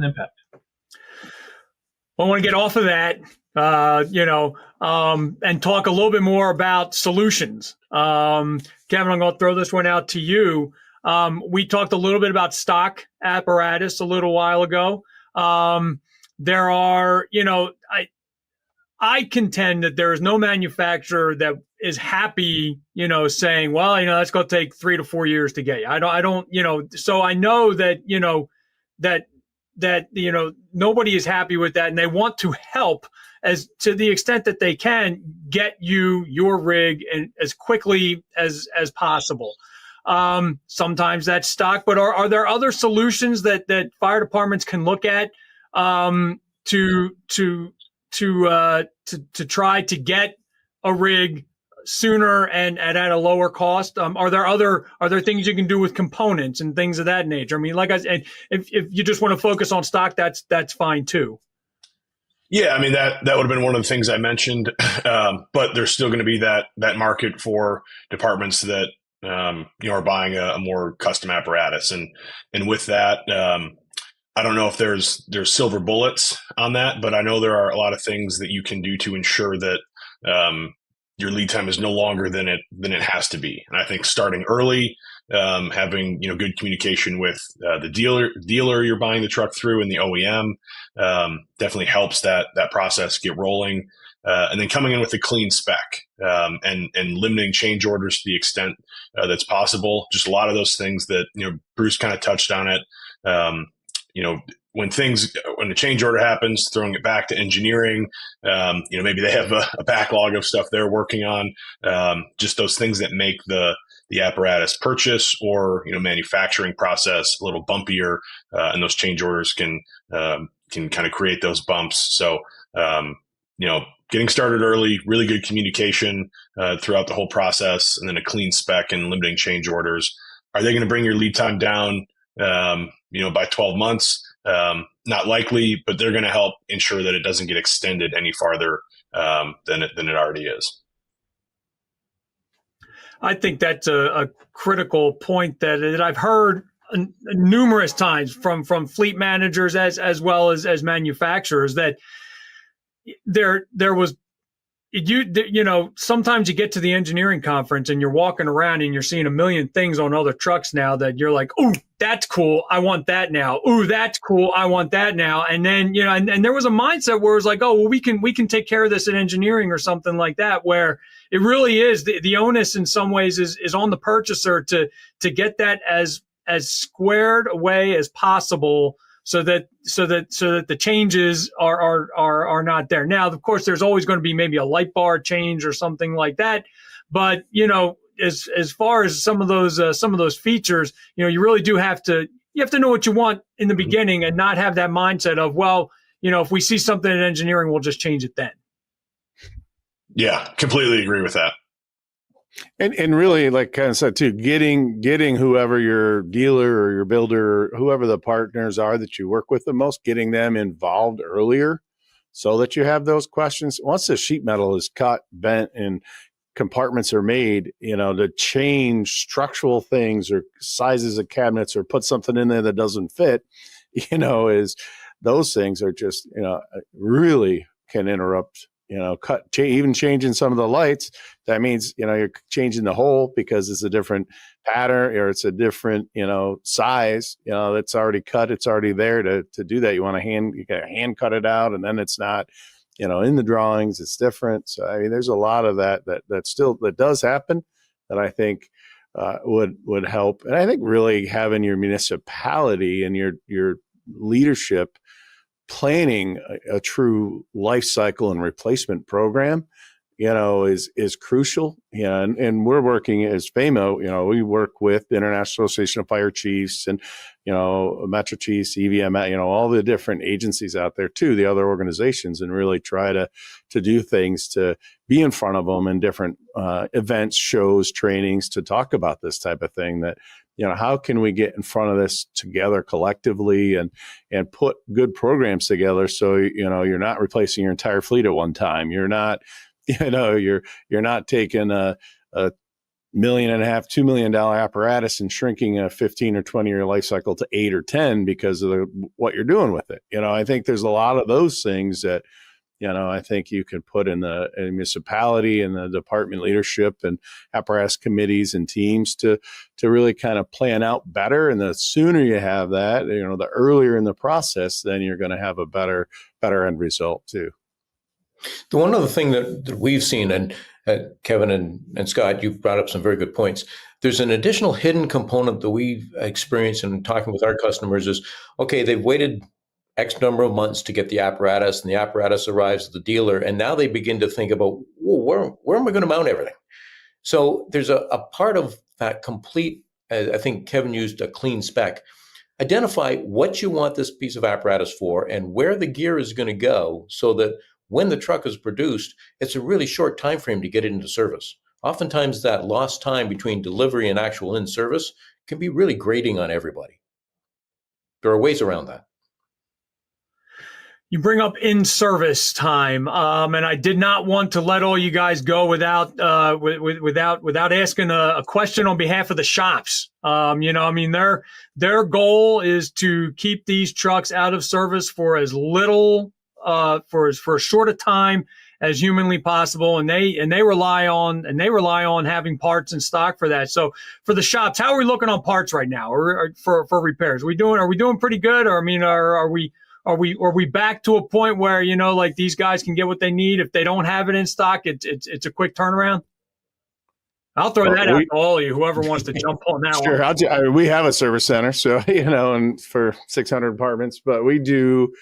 want to get off of that, and talk a little bit more about solutions. Kevin, I'm going to throw this one out to you. We talked a little bit about stock apparatus a little while ago. There are, I contend that there is no manufacturer that is happy, saying, well, that's going to take 3 to 4 years to get you. I don't, so I know that, that nobody is happy with that, and they want to help as to the extent that they can get you your rig and as quickly as possible. Sometimes that's stock, but are there other solutions that fire departments can look at to try to get a rig sooner and at a lower cost? Are there things you can do with components and things of that nature? I mean, like I said, if you just want to focus on stock, that's fine too. Yeah, I mean that would have been one of the things I mentioned, but there's still going to be that market for departments that are buying a more custom apparatus, and with that, I don't know if there's silver bullets on that, but I know there are a lot of things that you can do to ensure that your lead time is no longer than it has to be. And I think starting early, having good communication with the dealer you're buying the truck through and the OEM definitely helps that process get rolling. And then coming in with a clean spec and limiting change orders to the extent that's possible. Just a lot of those things that Bruce kind of touched on it. When the change order happens, throwing it back to engineering, maybe they have a backlog of stuff they're working on, just those things that make the apparatus purchase or, manufacturing process a little bumpier, and those change orders can kind of create those bumps. So, getting started early, really good communication throughout the whole process, and then a clean spec and limiting change orders. Are they going to bring your lead time down, by 12 months? Not likely, but they're going to help ensure that it doesn't get extended any farther than it already is. I think that's a critical point that I've heard numerous times from fleet managers as well as manufacturers, that there was, sometimes you get to the engineering conference and you're walking around and you're seeing a million things on other trucks now that you're like, ooh, that's cool, I want that now. Ooh, that's cool, I want that now. And then, and there was a mindset where it was like, oh, well, we can take care of this in engineering or something like that, where it really is the onus in some ways is on the purchaser to get that as squared away as possible so that the changes are not there. Now, of course, there's always going to be maybe a light bar change or something like that, but as far as some of those features, you really do have to know what you want in the beginning and not have that mindset of, well, if we see something in engineering, we'll just change it then. Yeah, completely agree with that. And really, like kind of said too, getting whoever your dealer or your builder, or whoever the partners are that you work with the most, getting them involved earlier so that you have those questions. Once the sheet metal is cut, bent, and compartments are made, to change structural things or sizes of cabinets or put something in there that doesn't fit, is those things are just, really can interrupt, even changing some of the lights. That means, you're changing the hole because it's a different pattern or it's a different, size, that's already cut. It's already there to do that. You got to hand cut it out, and then it's not, in the drawings, it's different. So, I mean, there's a lot of that does happen that I think would help. And I think really having your municipality and your leadership planning a true life cycle and replacement program, is crucial. And we're working as FAMA, we work with the International Association of Fire Chiefs and, Metro Chiefs, EVM, all the different agencies out there too, the other organizations, and really try to do things to be in front of them in different events, shows, trainings to talk about this type of thing. That, how can we get in front of this together collectively and put good programs together so, you're not replacing your entire fleet at one time. You're not, you're not taking a $1.5 million, $2 million apparatus and shrinking a 15 or 20 year life cycle to 8 or 10 because of what you're doing with it. I think there's a lot of those things that, I think you can put in the municipality and the department leadership and apparatus committees and teams to really kind of plan out better. And the sooner you have that, the earlier in the process, then you're going to have a better end result too. The one other thing that we've seen, and Kevin and Scott, you've brought up some very good points. There's an additional hidden component that we've experienced in talking with our customers is, okay, they've waited X number of months to get the apparatus, and the apparatus arrives at the dealer, and now they begin to think about, well, where am I going to mount everything? So there's a part of that complete, I think Kevin used a clean spec. Identify what you want this piece of apparatus for and where the gear is going to go so that when the truck is produced, it's a really short time frame to get it into service. Oftentimes that lost time between delivery and actual in-service can be really grating on everybody. There are ways around that. You bring up in-service time, and I did not want to let all you guys go without asking a question on behalf of the shops. Their goal is to keep these trucks out of service for as little, for as short a time as humanly possible, and they rely on having parts in stock for that. So for the shops, how are we looking on parts right now, or for repairs? Are we doing pretty good, or are we back to a point where, like these guys can get what they need? If they don't have it in stock, it's a quick turnaround? I'll throw that out to all of you, whoever wants to jump on that one. Sure. We have a service center, so, and for 600 apartments, but we do,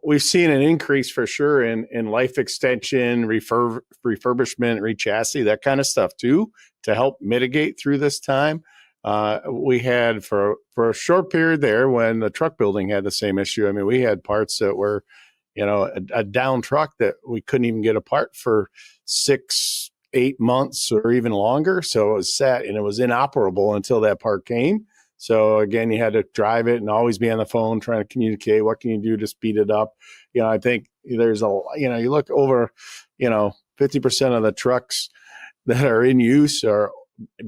we've seen an increase for sure in life extension, refurbishment, rechassis, that kind of stuff too, to help mitigate through this time. We had for a short period there when the truck building had the same issue. I mean, we had parts that were, a down truck that we couldn't even get a part for 6-8 months or even longer. So it was sat and it was inoperable until that part came. So again, you had to drive it and always be on the phone trying to communicate. What can you do to speed it up? I think there's you look over, 50% of the trucks that are in use are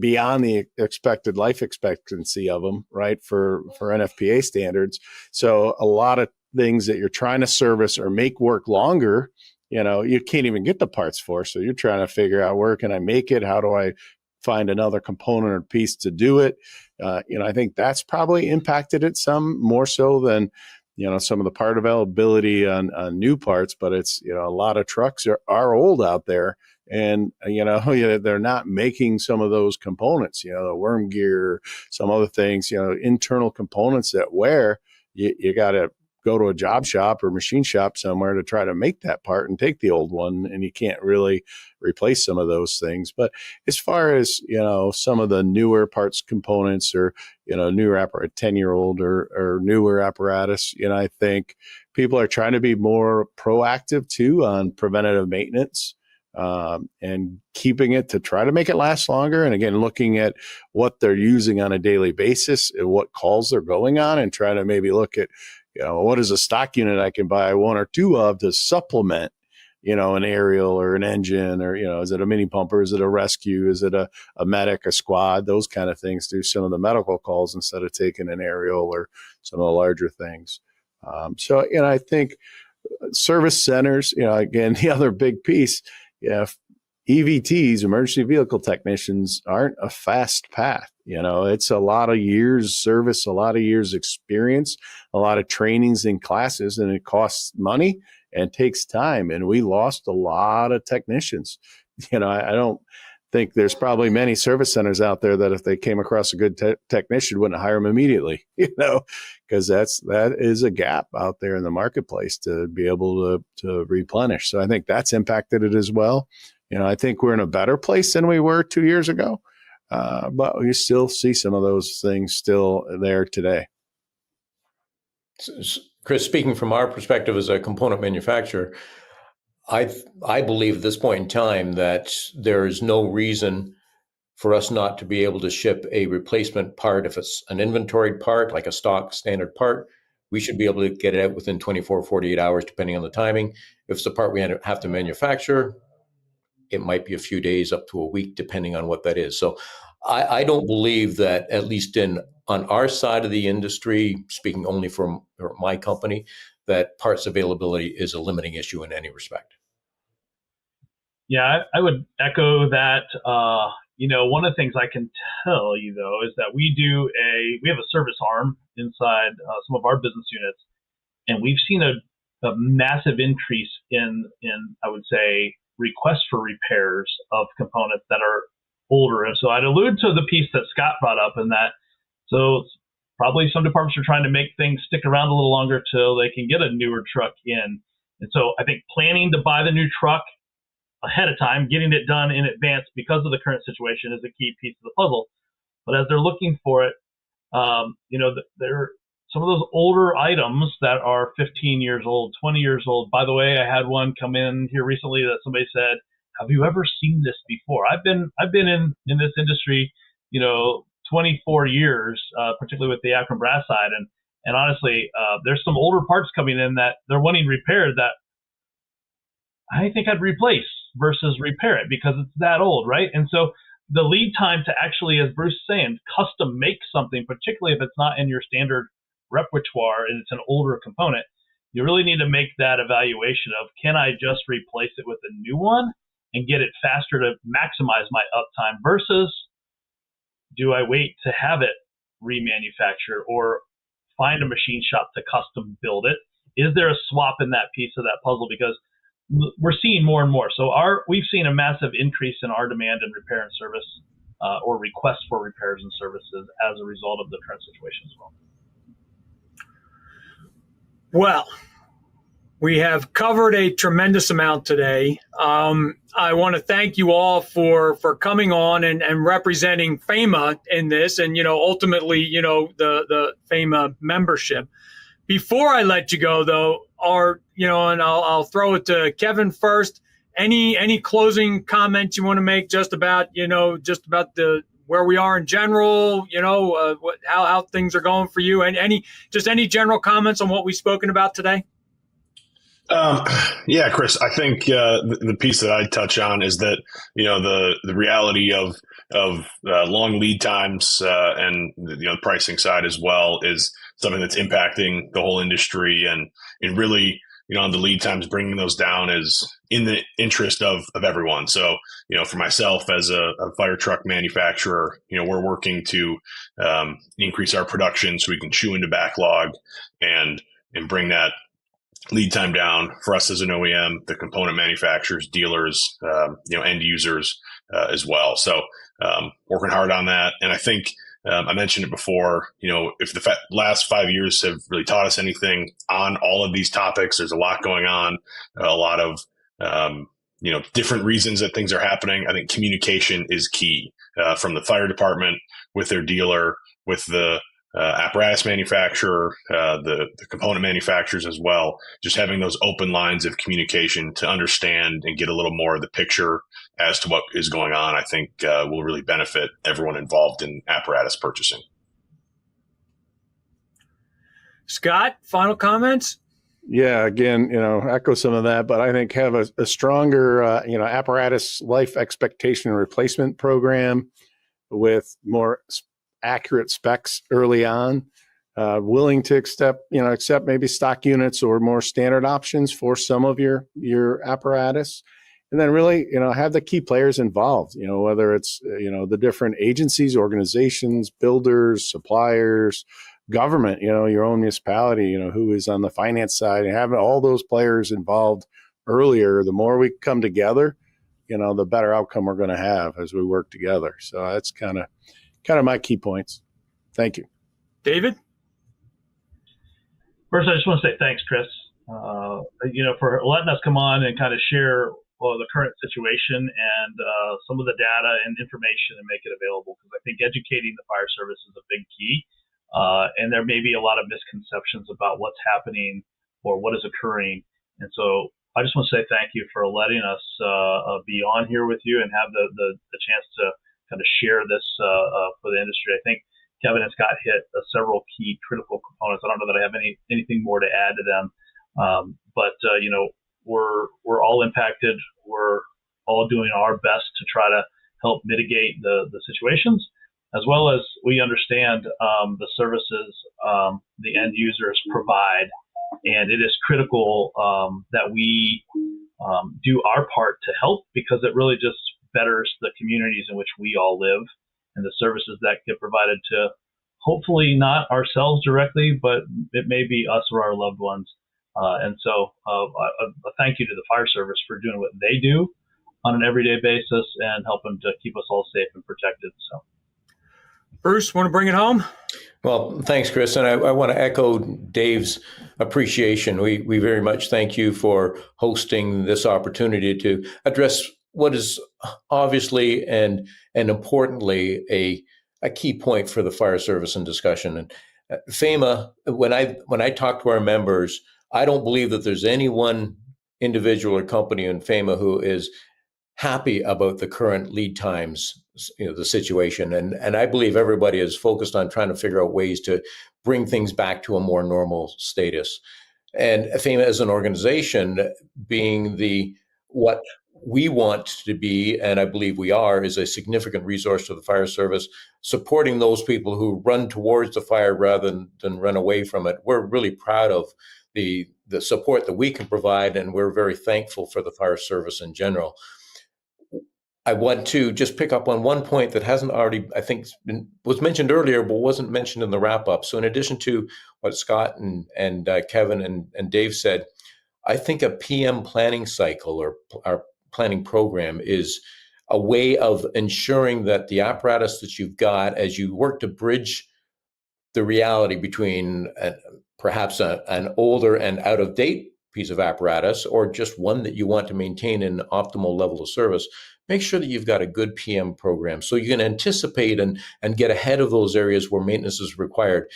beyond the expected life expectancy of them, right? For NFPA standards. So a lot of things that you're trying to service or make work longer, you can't even get the parts for. So you're trying to figure out, where can I make it? How do I find another component or piece to do it? I think that's probably impacted it some more so than, some of the part availability on new parts, but it's, a lot of trucks are old out there. And, they're not making some of those components, the worm gear, some other things, internal components that wear. you got to go to a job shop or machine shop somewhere to try to make that part and take the old one, and you can't really replace some of those things. But as far as, some of the newer parts components, or newer 10-year-old or newer apparatus, I think people are trying to be more proactive too on preventative maintenance, and keeping it to try to make it last longer. And again, looking at what they're using on a daily basis and what calls they're going on, and trying to maybe look at, what is a stock unit I can buy one or two of to supplement, an aerial or an engine, or, is it a mini pumper? Is it a rescue? Is it a medic, a squad? Those kind of things. Do some of the medical calls instead of taking an aerial or some of the larger things. So, I think service centers, again, the other big piece, EVTs, emergency vehicle technicians, aren't a fast path. It's a lot of years service, a lot of years experience, a lot of trainings and classes, and it costs money and takes time. And we lost a lot of technicians. I don't think there's probably many service centers out there that if they came across a good technician wouldn't hire them immediately, because that is a gap out there in the marketplace to be able to replenish. So I think that's impacted it as well. I think we're in a better place than we were 2 years ago, but we still see some of those things still there today. Chris, speaking from our perspective as a component manufacturer, I believe at this point in time that there is no reason for us not to be able to ship a replacement part. If it's an inventoried part, like a stock standard part, we should be able to get it out within 24, 48 hours, depending on the timing. If it's a part we have to manufacture, it might be a few days up to a week, depending on what that is. So I don't believe that, at least on our side of the industry, speaking only from my company, that parts availability is a limiting issue in any respect. Yeah, I would echo that. One of the things I can tell you, though, is that we have a service arm inside some of our business units, and we've seen a massive increase in I would say, requests for repairs of components that are older. And so I'd allude to the piece that Scott brought up, in that, so probably some departments are trying to make things stick around a little longer till they can get a newer truck in. And so I think planning to buy the new truck ahead of time, getting it done in advance because of the current situation, is a key piece of the puzzle. But as they're looking for it, there are some of those older items that are 15 years old, 20 years old. By the way, I had one come in here recently that somebody said, "Have you ever seen this before?" I've been in this industry, 24 years, particularly with the Akron brass side, and honestly, there's some older parts coming in that they're wanting repaired that I think I'd replace versus repair it because it's that old, right? And so the lead time to actually, as Bruce is saying, custom make something, particularly if it's not in your standard repertoire and it's an older component, you really need to make that evaluation of, can I just replace it with a new one and get it faster to maximize my uptime, versus do I wait to have it remanufactured or find a machine shop to custom build it? Is there a swap in that piece of that puzzle? Because we're seeing more and more. So we've seen a massive increase in our demand in repair and service, or requests for repairs and services as a result of the current situation as well. Well, we have covered a tremendous amount today. I want to thank you all for coming on and representing FAMA in this, and ultimately the FAMA membership. Before I let you go, though, and I'll throw it to Kevin first. Any closing comments you want to make just about the where we are in general, how things are going for you, and any general comments on what we've spoken about today? Yeah, Chris, I think the piece that I'd touch on is that, the reality of long lead times and the pricing side as well is something that's impacting the whole industry, and really, on the lead times, bringing those down is in the interest of everyone. So, for myself as a fire truck manufacturer, we're working to increase our production so we can chew into backlog and bring that lead time down for us as an OEM, the component manufacturers, dealers, end users as well. So working hard on that. And I think I mentioned it before, if the last 5 years have really taught us anything on all of these topics, there's a lot going on, a lot of, different reasons that things are happening. I think communication is key, from the fire department with their dealer, with the apparatus manufacturer, the component manufacturers as well. Just having those open lines of communication to understand and get a little more of the picture as to what is going on, I think will really benefit everyone involved in apparatus purchasing. Scott, final comments? Yeah, again, echo some of that, but I think have a stronger, apparatus life expectation and replacement program with more accurate specs early on, willing to accept maybe stock units or more standard options for some of your apparatus. And then really, have the key players involved, whether it's, the different agencies, organizations, builders, suppliers, government, your own municipality, who is on the finance side, and having all those players involved earlier, the more we come together, the better outcome we're going to have as we work together. So that's kind of my key points. Thank you. David? First, I just want to say thanks, Chris, for letting us come on and kind of share the current situation and some of the data and information and make it available, because I think educating the fire service is a big key. And there may be a lot of misconceptions about what's happening or what is occurring. And so I just want to say thank you for letting us be on here with you and have the chance to kind of share this for the industry. I think Kevin and Scott hit several key critical components. I don't know that I have anything more to add to them, but we're all impacted. We're all doing our best to try to help mitigate the situations, as well as we understand the services the end users provide. And it is critical that we do our part to help, because it really just betters the communities in which we all live and the services that get provided to, hopefully not ourselves directly, but it may be us or our loved ones. And so a thank you to the fire service for doing what they do on an everyday basis and helping to keep us all safe and protected. So, Bruce, want to bring it home? Well, thanks, Chris. And I want to echo Dave's appreciation. We very much thank you for hosting this opportunity to address what is obviously and importantly a key point for the fire service in discussion. And FAMA, when I talk to our members, I don't believe that there's any one individual or company in FAMA who is happy about the current lead times, the situation. And I believe everybody is focused on trying to figure out ways to bring things back to a more normal status. And FAMA as an organization, being what we want to be, and I believe we are, is a significant resource to the fire service, supporting those people who run towards the fire rather than run away from it. We're really proud of the support that we can provide, and we're very thankful for the fire service in general. I want to just pick up on one point that hasn't already, I think, was mentioned earlier, but wasn't mentioned in the wrap-up. So in addition to what Scott and Kevin and Dave said, I think a PM planning cycle or our planning program is a way of ensuring that the apparatus that you've got, as you work to bridge the reality between perhaps an older and out-of-date piece of apparatus, or just one that you want to maintain an optimal level of service, make sure that you've got a good PM program so you can anticipate and get ahead of those areas where maintenance is required.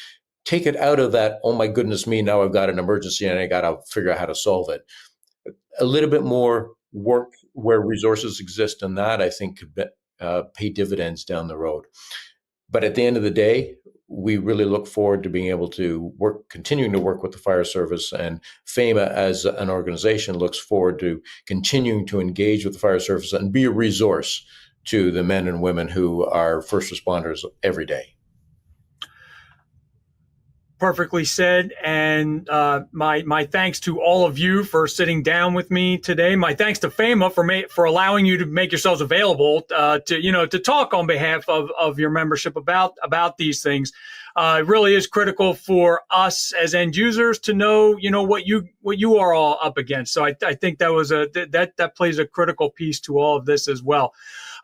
Take it out of that, oh my goodness me, now I've got an emergency and I got to figure out how to solve it. A little bit more work where resources exist, and that I think could pay dividends down the road. But at the end of the day, we really look forward to being able to continuing to work with the fire service, and FAMA as an organization looks forward to continuing to engage with the fire service and be a resource to the men and women who are first responders every day. Perfectly said. And my thanks to all of you for sitting down with me today. My thanks to FAMA for allowing you to make yourselves available to talk on behalf of your membership about these things. It really is critical for us as end users to know what you are all up against. So I think that plays a critical piece to all of this as well.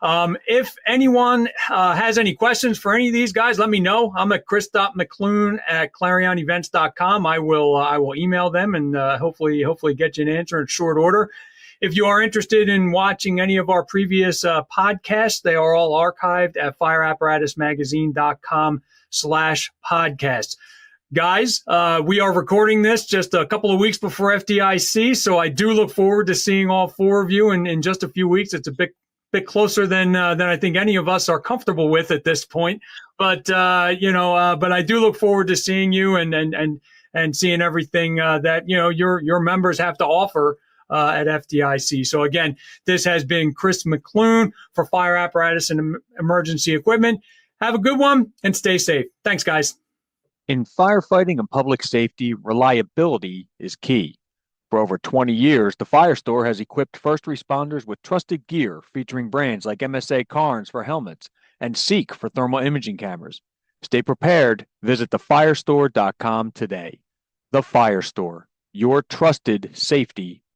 If anyone has any questions for any of these guys, let me know. I'm at chris.mcloone@clarionevents.com. I will email them and hopefully get you an answer in short order. If you are interested in watching any of our previous podcasts, they are all archived at fireapparatusmagazine.com/podcast. Guys, we are recording this just a couple of weeks before FDIC, so I do look forward to seeing all four of you in just a few weeks. It's a bit closer than I think any of us are comfortable with at this point. But but I do look forward to seeing you and seeing everything that your members have to offer at FDIC. So again, this has been Chris Mc Loone for Fire Apparatus and Emergency Equipment. Have a good one and stay safe. Thanks, guys. In firefighting and public safety, reliability is key. For over 20 years, the Fire Store has equipped first responders with trusted gear featuring brands like MSA Carnes for helmets and Seek for thermal imaging cameras. Stay prepared. Visit thefirestore.com today. The Fire Store, your trusted safety